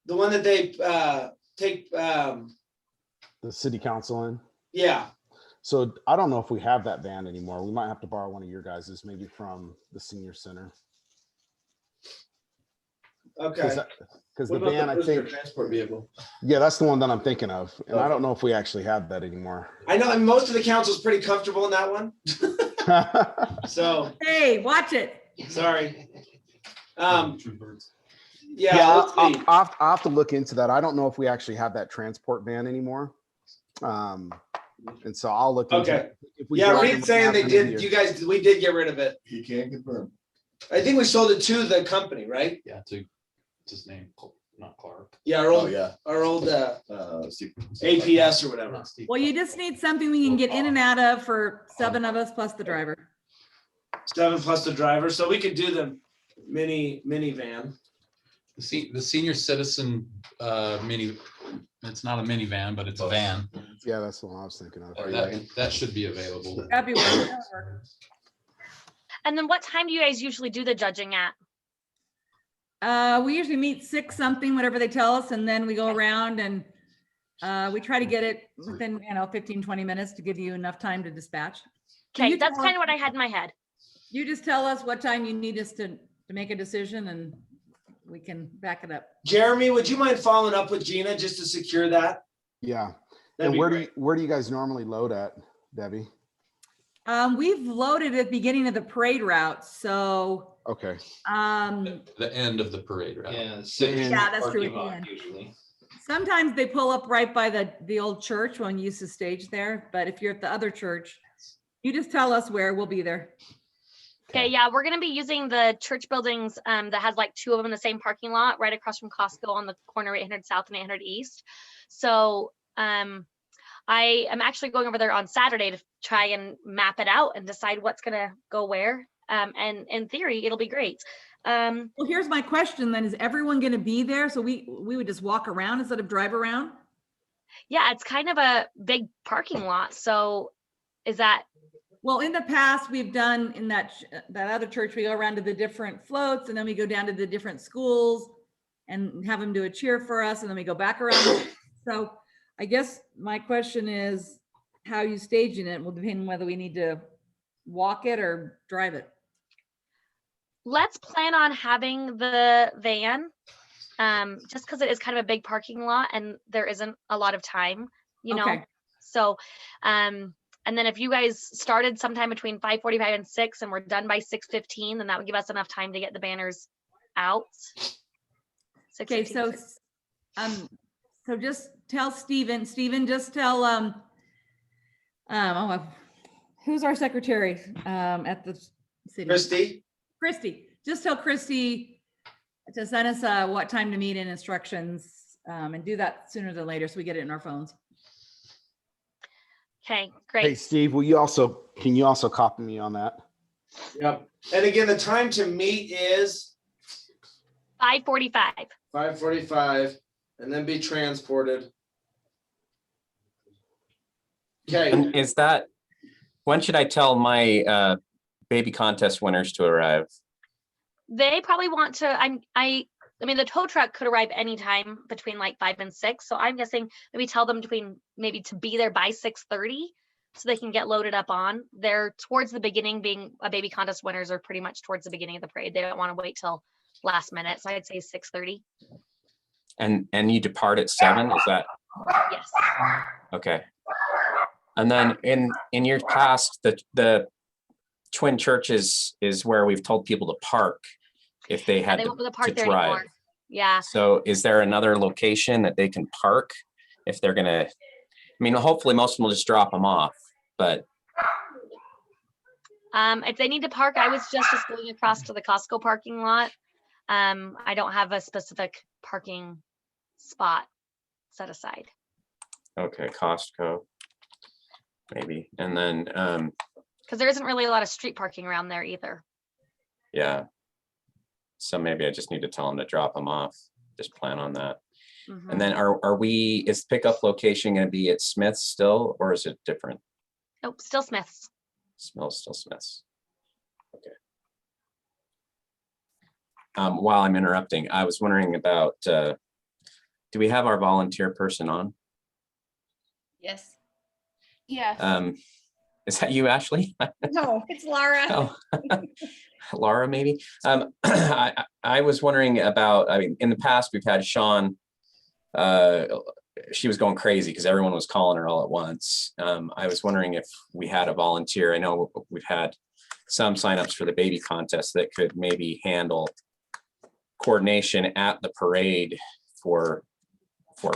The one that they take. The city council in. Yeah. So I don't know if we have that van anymore. We might have to borrow one of your guys's, maybe from the senior center. Okay. Because the van, I think, transport vehicle. Yeah, that's the one that I'm thinking of, and I don't know if we actually have that anymore. I know, and most of the council's pretty comfortable in that one. So. Hey, watch it. Sorry. I'll have to look into that. I don't know if we actually have that transport van anymore. And so I'll look into it. Yeah, Reed's saying they did. We did get rid of it. He can't confirm. I think we sold it to the company, right? Yeah, to his name, not Clark. Yeah, our old APS or whatever. Well, you just need something we can get in and out of for 7 of us plus the driver. 7 plus the driver, so we could do the minivan. The senior citizen mini. It's not a minivan, but it's a van. Yeah, that's the one I was thinking of. That should be available. That'd be one. That'd work. And then what time do you guys usually do the judging at? We usually meet 6 something, whatever they tell us, and then we go around and we try to get it within, 15, 20 minutes to give you enough time to dispatch. Okay, that's kind of what I had in my head. You just tell us what time you need us to make a decision and we can back it up. Jeremy, would you mind following up with Gina just to secure that? Yeah. That'd And be where great. do you guys normally load at, Debbie? We've loaded at the beginning of the parade route, so Okay. The end of the parade route. Yeah, yeah, that's true. At parking the lot end. usually. Sometimes they pull up right by the old church when you used to stage there, but if you're at the other church, you just tell us where, we'll be there. Okay, yeah, we're gonna be using the church buildings that has like 2 of them in the same parking lot, right across from Costco on the corner 800 South and 800 East. So I am actually going over there on Saturday to try and map it out and decide what's gonna go where. And in theory, it'll be great. Well, here's my question then, is everyone gonna be there? So we would just walk around instead of drive around? Yeah, it's kind of a big parking lot. So is that? Well, in the past, we've done in that other church, we go around to the different floats and then we go down to the different schools and have them do a cheer for us. And then we go back around. So I guess my question is how you staging it will depend on whether we need to walk it or drive it. Let's plan on having the van, just because it is kind of a big parking lot and there isn't a lot of time, you know. Okay. So, and then if you guys started sometime between 5:45 and 6 and we're done by 6:15, then that would give us enough time to get the banners out. Okay, 6:15 so to 6. so just tell Steven, just tell who's our secretary at the city? Christy, just tell Christy to send us what time to meet and instructions, and do that sooner than later so we get it in our phones. Okay, great. Hey, Steve, can you also copy me on that? Yep. And again, the time to meet is 5:45. 5:45, and then be transported. Okay. And is that, when should I tell my baby contest winners to arrive? They probably want to, I mean, the tow truck could arrive anytime between like 5 and 6. So I'm guessing maybe tell them maybe to be there by 6:30 so they can get loaded up on. They're towards the beginning, being a baby contest winners are pretty much towards the beginning of the parade. They don't want to wait till last minute. So I'd say 6:30. And you depart at 7, is that? Yes. Okay. And then in years past, the Twin Churches is where we've told people to park if they had They to won't be able to park to there drive. anymore. Yeah. So is there another location that they can park if they're gonna, I mean, hopefully most of them will just drop them off, but If they need to park, I was just going across to the Costco parking lot. I don't have a specific parking spot set aside. okay, Costco, maybe. And then, Because there isn't really a lot of street parking around there either. yeah. So maybe I just need to tell them to drop them off, just plan on that. Mhm. And then is pickup location gonna be at Smith's still, or is it different? Nope, still Smith's. Still Smith's. Okay. While I'm interrupting, I was wondering about, do we have our volunteer person on? Yes. Yes. Is that you, Ashlie? No, it's Laura. Oh, Laura, maybe. I was wondering about, I mean, in the past, we've had Sean, she was going crazy because everyone was calling her all at once. I was wondering if we had a volunteer. I know we've had some signups for the baby contest that could maybe handle coordination at the parade for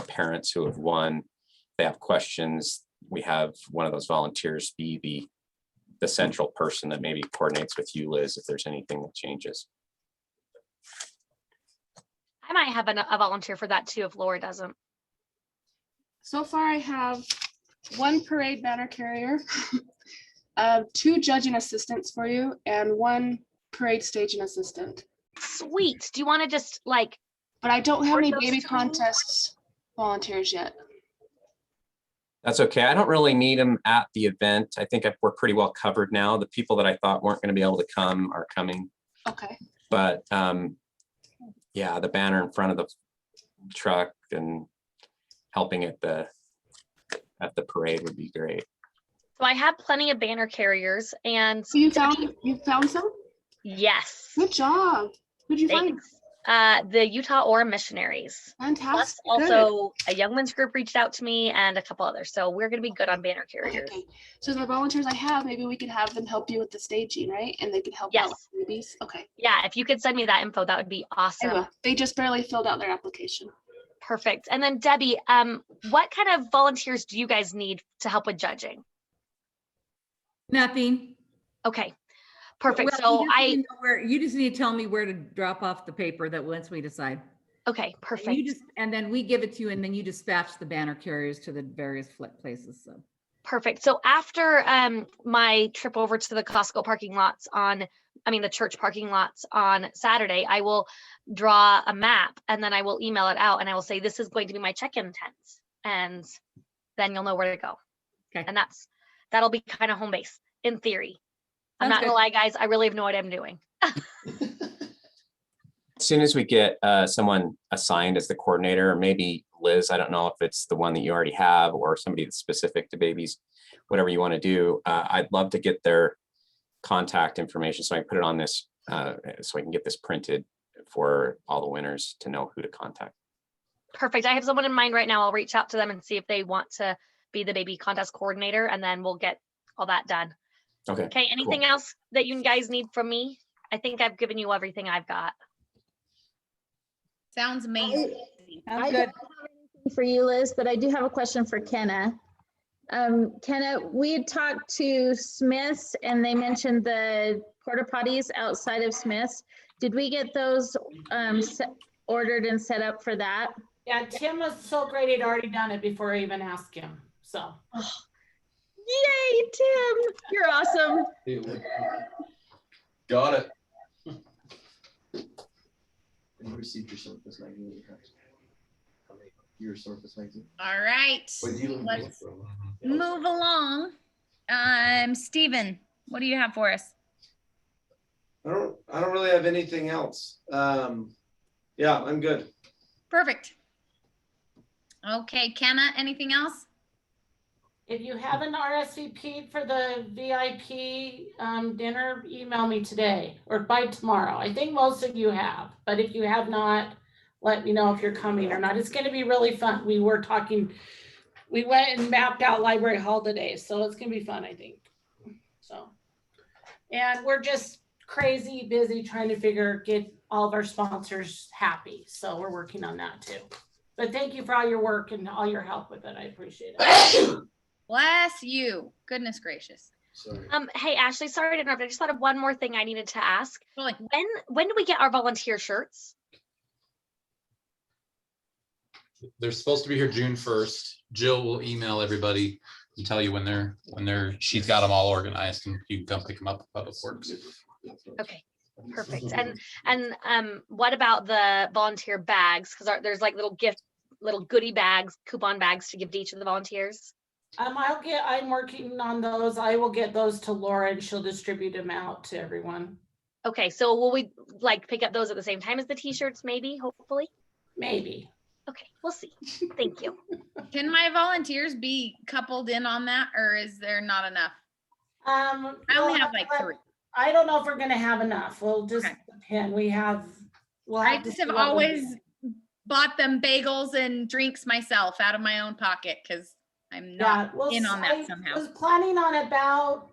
parents who have won. If they have questions, we have one of those volunteers be the central person that maybe coordinates with you, Liz, if there's anything that changes. I might have a volunteer for that too if Laura doesn't. So far, I have 1 parade banner carrier, 2 judging assistants for you, and 1 parade staging assistant. Sweet. Do you want to just like? But I don't have work any those baby two? contests volunteers yet. That's okay. I don't really need them at the event. I think we're pretty well covered now. The people that I thought weren't going to be able to come are coming. Okay. But yeah, the banner in front of the truck and helping at the parade would be great. So I have plenty of banner carriers and you found some? Yes. Good job. Who'd you find? The Utah Orem missionaries. Fantastic. Plus also a young men's group reached out to me and a couple others. So we're going to be good on banner carriers. Okay. So the volunteers I have, maybe we could have them help you with the staging, right? And they could help out with babies. Okay. Yeah, if you could send me that info, that would be awesome. They just barely filled out their application. Perfect. And then Debbie, what kind of volunteers do you guys need to help with judging? Nothing. Okay. Perfect. Well, So you just need to tell me where to drop off the paper that once we decide. Okay, perfect. And then we give it to you and then you dispatch the banner carriers to the various places. So perfect. So after my trip over to the Costco parking lots the church parking lots on Saturday, I will draw a map and then I will email it out and I will say, this is going to be my check-in tents. And then you'll know where to go. Okay. And that'll be kind of home base in theory. I'm not gonna lie, guys. I really have no idea what I'm doing. As soon as we get someone assigned as the coordinator, or maybe Liz, I don't know if it's the one that you already have or somebody that's specific to babies, whatever you want to do. I'd love to get their contact information so I can put it on this, so I can get this printed for all the winners to know who to contact. Perfect. I have someone in mind right now. I'll reach out to them and see if they want to be the baby contest coordinator, and then we'll get all that done. Okay. Okay. Anything else that you guys need from me? I think I've given you everything I've got. Sounds amazing. I don't have anything for you, Liz, but I do have a question for Kenna. Kenna, we had talked to Smith's and they mentioned the porta potties outside of Smith's. Did we get those ordered and set up for that? Yeah, Tim was so great. He'd already done it before I even asked him. So. Yay, Tim! You're awesome. Got it. And you received your Summerfest magazine. Your Summerfest magazine. All right. Let's move along. Steven, what do you have for us? I don't really have anything else. Yeah, I'm good. Perfect. Okay, Kenna, anything else? If you haven't RSVP'd for the VIP dinner, email me today or by tomorrow. I think most of you have, but if you have not, let me know if you're coming or not. It's going to be really fun. We went and mapped out Library Hall today, so it's going to be fun, I think. So, and we're just crazy busy trying to get all of our sponsors happy. So we're working on that too. But thank you for all your work and all your help with it. I appreciate it. Bless you. Goodness gracious. Sorry. Hey, Ashley, sorry to interrupt. I just thought of one more thing I needed to ask. When do we get our volunteer shirts? They're supposed to be here June 1st. Jill will email everybody and tell you when she's got them all organized and you can come pick them up at Public Works. Okay, perfect. And what about the volunteer bags? Because there's like little goodie bags, coupon bags to give to each of the volunteers. I'm working on those. I will get those to Lauret and she'll distribute them out to everyone. Okay, so will we pick up those at the same time as the t-shirts, maybe, hopefully? Maybe. Okay, we'll see. Thank you. Can my volunteers be coupled in on that, or is there not enough? I only have like 3. I don't know if we're gonna have enough. We'll just depend. I just have always bought them bagels and drinks myself out of my own pocket because I'm not in on that somehow. I was planning on about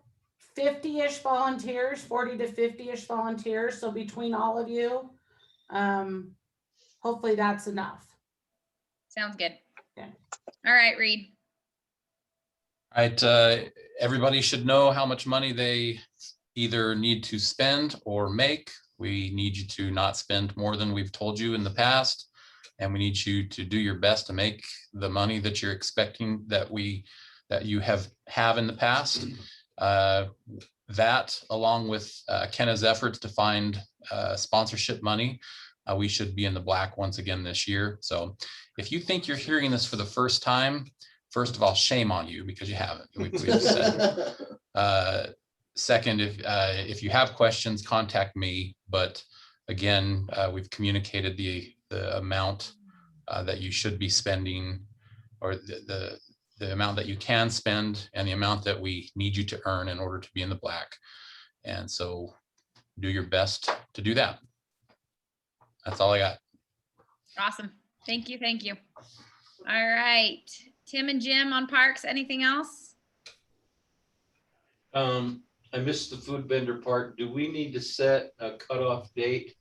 50-ish volunteers, 40 to 50-ish volunteers. So between all of you, hopefully that's enough. Sounds good. Okay. All right, Reed. All right, everybody should know how much money they either need to spend or make. We need you to not spend more than we've told you in the past. And we need you to do your best to make the money that you're expecting that you have in the past. That, along with Kenna's efforts to find sponsorship money, we should be in the black once again this year. So if you think you're hearing this for the first time, first of all, shame on you because you haven't. We've said. Second, if you have questions, contact me. But again, we've communicated the amount that you should be spending, or the amount that you can spend, and the amount that we need you to earn in order to be in the black. And so do your best to do that. That's all I got. Awesome. Thank you. Thank you. All right. Tim and Jim on parks. Anything else? I missed the food vendor part. Do we need to set a cutoff date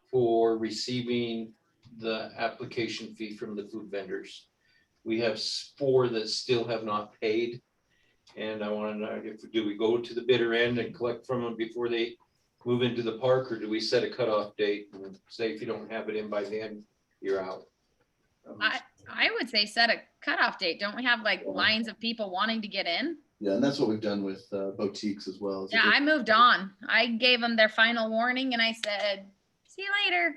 for receiving the application fee from the food vendors? We have 4 that still have not paid. And I want to know, do we go to the bitter end and collect from them before they move into the park, or do we set a cutoff date and say if you don't have it in by then, you're out? I would say set a cutoff date. Don't we have like lines of people wanting to get in? Yeah, and that's what we've done with boutiques as well. Yeah, I moved on. I gave them their final warning and I said, see you later.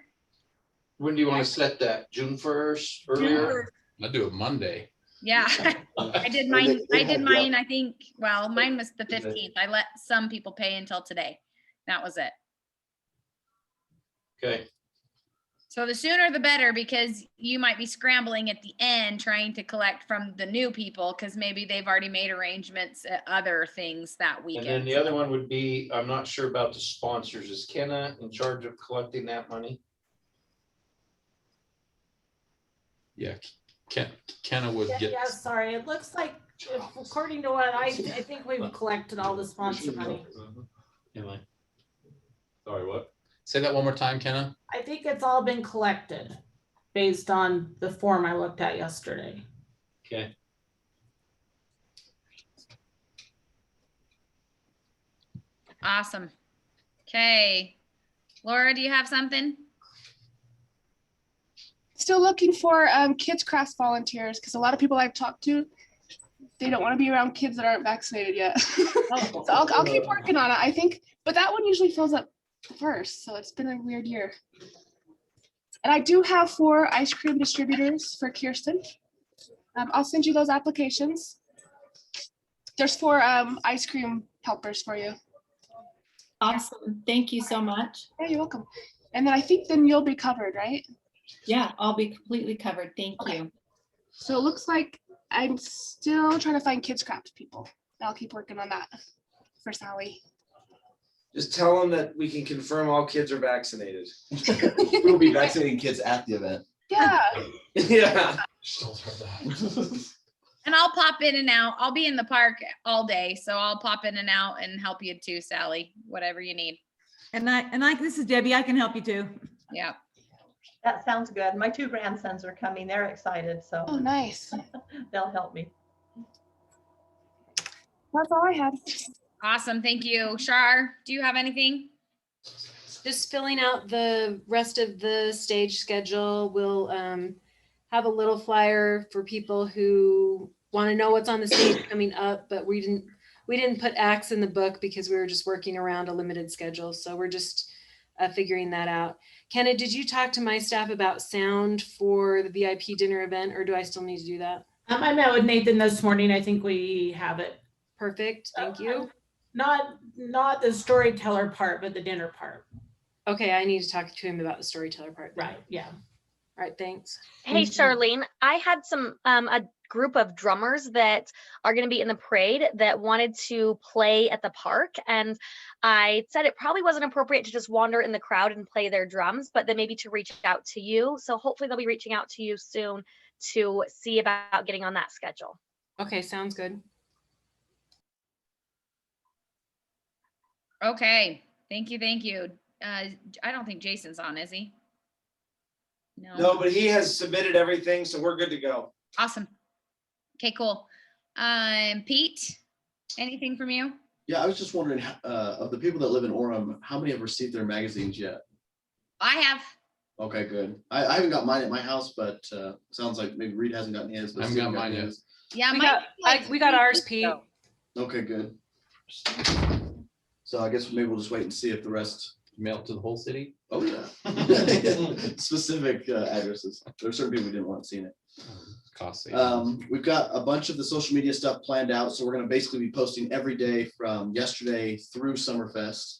When do you want to set that? June 1st, earlier? I'll do it Monday. Yeah, I did mine. I think, well, mine was the 15th. I let some people pay until today. That was it. Okay. So the sooner the better, because you might be scrambling at the end trying to collect from the new people because maybe they've already made arrangements at other things that weekend. And then the other one would be, I'm not sure about the sponsors. Is Kenna in charge of collecting that money? Yeah, Kenna would get. Yeah, sorry. It looks like, according to what I think we've collected all the sponsor money. Sorry, what? Say that one more time, Kenna. I think it's all been collected based on the form I looked at yesterday. Okay. Awesome. Okay. Laura, do you have something? Still looking for kids crafts volunteers because a lot of people I've talked to, they don't want to be around kids that aren't vaccinated yet. So I'll keep working on it, I think. But that one usually fills up first, so it's been a weird year. And I do have 4 ice cream distributors for Kiersten. I'll send you those applications. There's 4 ice cream helpers for you. Awesome. Thank you so much. Yeah, you're welcome. And then I think then you'll be covered, right? Yeah, I'll be completely covered. Thank you. So it looks like I'm still trying to find kids craft people. I'll keep working on that for Sallie. Just tell them that we can confirm all kids are vaccinated. We'll be vaccinating kids at the event. Yeah. Yeah. And I'll pop in and out. I'll be in the park all day, so I'll pop in and out and help you too, Sallie, whatever you need. And this is Debbie. I can help you too. Yeah. That sounds good. My 2 grandsons are coming. They're excited, so. Oh, nice. They'll help me. That's all I had. Awesome. Thank you. Shar, do you have anything? Just filling out the rest of the stage schedule. We'll have a little flyer for people who want to know what's on the stage coming up, but we didn't put acts in the book because we were just working around a limited schedule. So we're just figuring that out. Kenna, did you talk to my staff about sound for the VIP dinner event, or do I still need to do that? I met with Nathan this morning. I think we have it. Perfect. Thank you. Not the storyteller part, but the dinner part. Okay, I need to talk to him about the storyteller part. Right. Yeah. All right. Thanks. Hey, Charlene, I had a group of drummers that are going to be in the parade that wanted to play at the park. And I said it probably wasn't appropriate to just wander in the crowd and play their drums, but then maybe to reach out to you. So hopefully they'll be reaching out to you soon to see about getting on that schedule. Okay, sounds good. Okay. Thank you. Thank you. I don't think Jason's on, is he? No, but he has submitted everything, so we're good to go. Awesome. Okay, cool. Pete, anything from you? Yeah, I was just wondering, of the people that live in Orem, how many have received their magazines yet? I have. Okay, good. I haven't got mine at my house, but sounds like maybe Reed hasn't gotten his. I haven't got mine yet. Yeah, we got ours, Pete. Okay, good. So I guess maybe we'll just wait and see if the rest mail to the whole city. Oh yeah. Specific addresses. There are certain people who didn't want seeing it. Cost savings. We've got a bunch of the social media stuff planned out, so we're gonna basically be posting every day from yesterday through Summerfest.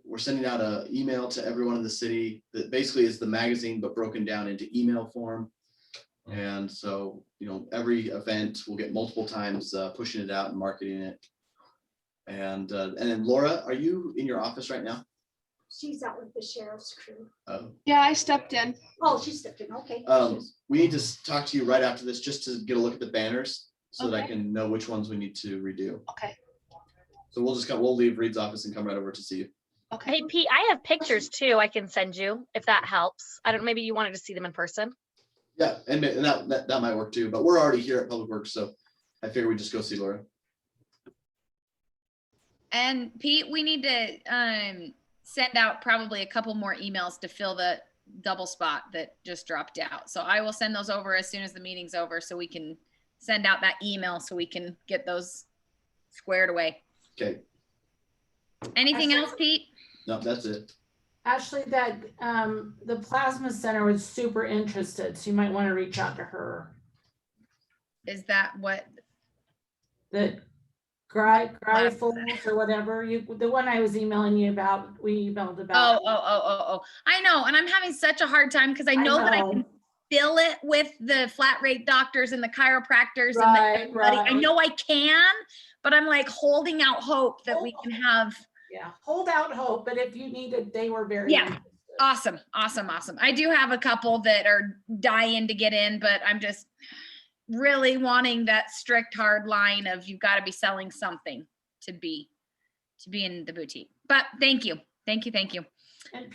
We're sending out an email to everyone in the city that basically is the magazine, but broken down into email form. And so, you know, every event will get multiple times pushing it out and marketing it. And then Laura, are you in your office right now? She's out with the sheriff's crew. Oh. Yeah, I stepped in. Oh, she stepped in, okay. We need to talk to you right after this, just to get a look at the banners so that I Okay. can know which ones we need to redo. Okay. So we'll leave Reed's office and come right over to see you. Hey, Pete, I have pictures too I can send you if that helps. I don't know, maybe you wanted to see them in person. Yeah, and that might work too, but we're already here at Public Works, so I figure we just go see Laura. And Pete, we need to send out probably a couple more emails to fill the double spot that just dropped out. So I will send those over as soon as the meeting's over so we can send out that email so we can get those squared away. Okay, Anything else, Pete? no, that's it. Ashlie, that the plasma center was super interested, so you might want to reach out to her. Is that what? The Gryfles or whatever, the one I was emailing you about, we emailed about. Oh. I know, and I'm having such a hard time because I know that I can fill it with the flat rate doctors and the chiropractors and everybody. I know I can, but I'm like holding out hope that we can have. Yeah, hold out hope, but if you needed, they were very. Yeah, awesome. I do have a couple that are dying to get in, but I'm just really wanting that strict hard line of you've got to be selling something to be in the boutique. But thank you.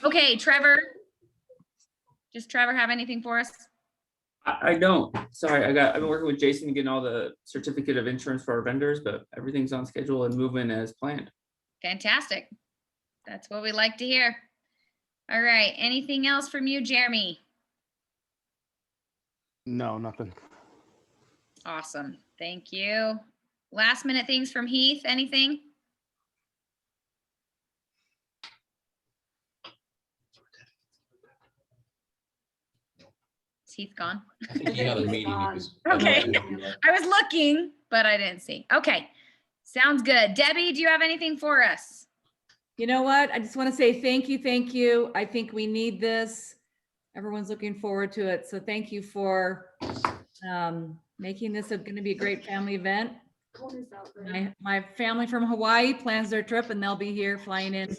Okay, Trevor. Does Trevor have anything for us? I don't. Sorry, I've been working with Jason getting all the certificate of insurance for our vendors, but everything's on schedule and moving as planned. Fantastic. That's what we like to hear. All right. Anything else from you, Jeremy? No, nothing. Awesome. Thank you. Last minute things from Heath. Anything? Is Heath gone? I think he had a meeting. Okay. I was looking, but I didn't see. Okay. Sounds good. Debbie, do you have anything for us? You know what? I just want to say thank you. I think we need this. Everyone's looking forward to it. So thank you for making this going to be a great family event. My family from Hawaii plans their trip and they'll be here flying in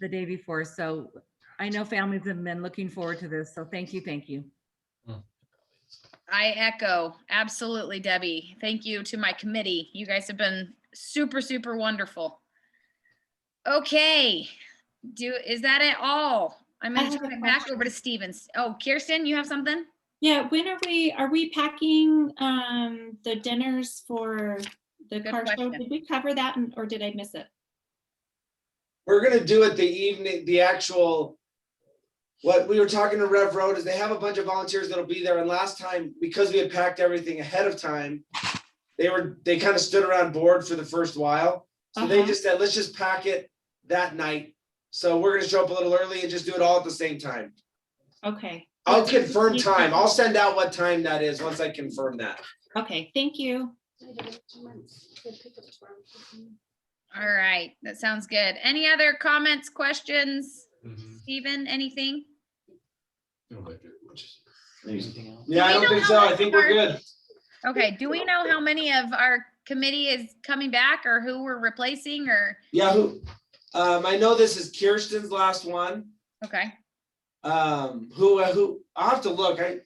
the day before. So I know families have been looking forward to this. So thank you. I echo. Absolutely, Debbie. Thank you to my committee. You guys have been super, super wonderful. Okay. Is that it all? I'm going to turn it back over to Stevens. Oh, Kiersten, you have something? Yeah, when are we packing the dinners for the car show? Did we cover that or did I miss it? We're gonna do it the evening, the actual, what we were talking to Rev Road is they have a bunch of volunteers that'll be there. And last time, because we had packed everything ahead of time, they kind of stood around board for the first while. So they just said, let's just pack it that night. So we're gonna show up a little early and just do it all at the same time. Okay. I'll confirm time. I'll send out what time that is once I confirm that. Okay, thank you. All right, that sounds good. Any other comments, questions? Stephen, anything? Yeah, I don't think so. I think we're good. Okay, do we know how many of our committee is coming back or who we're replacing or? Yeah, I know this is Kiersten's last one. Okay. Who I'll have to look. I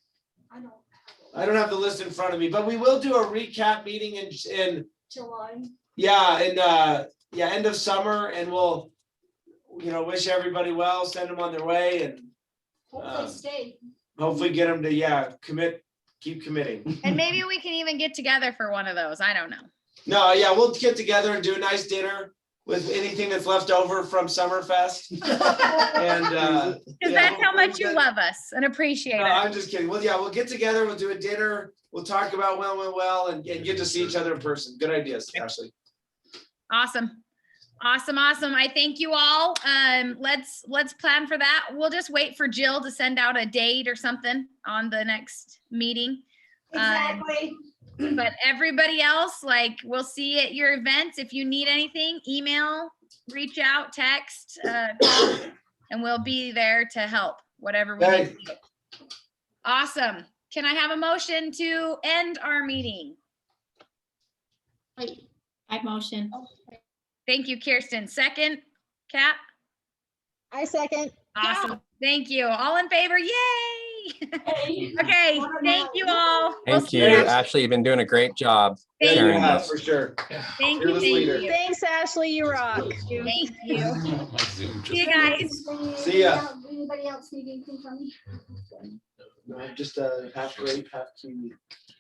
don't have the list in front of me, but we will do a recap meeting in July. End of summer, and we'll wish everybody well, send them on their way, and Hopefully stay. hopefully get them to keep committing. And maybe we can even get together for one of those. I don't know. No, yeah, we'll get together and do a nice dinner with anything that's left over from Summerfest. And because that's how much you love us and appreciate it. I'm just kidding. Well, yeah, we'll get together, we'll do a dinner, we'll talk about what went well and get to see each other in person. Good ideas, Ashlie. Awesome. Awesome, awesome. I thank you all. Let's plan for that. We'll just wait for Jill to send out a date or something on the next meeting. Exactly. But everybody else, like, we'll see you at your events. If you need anything, email, reach out, text, call, and we'll be there to help, whatever we need to do. Awesome. Can I have a motion to end our meeting? I motion. Thank you, Kiersten. Second, Kat? I second. Awesome. Thank you. All in favor? Yay! Okay, thank you all. We'll Thank see you, ya. Ashley. You've been doing a great job. Thank you. sharing Yeah, this. for sure. Thank you, Fearless thank leader. you. Thanks, Ashley. You rock. Thank you. My Zoom just- See you guys. See ya. Anybody else need anything from me? No, just half rate, half to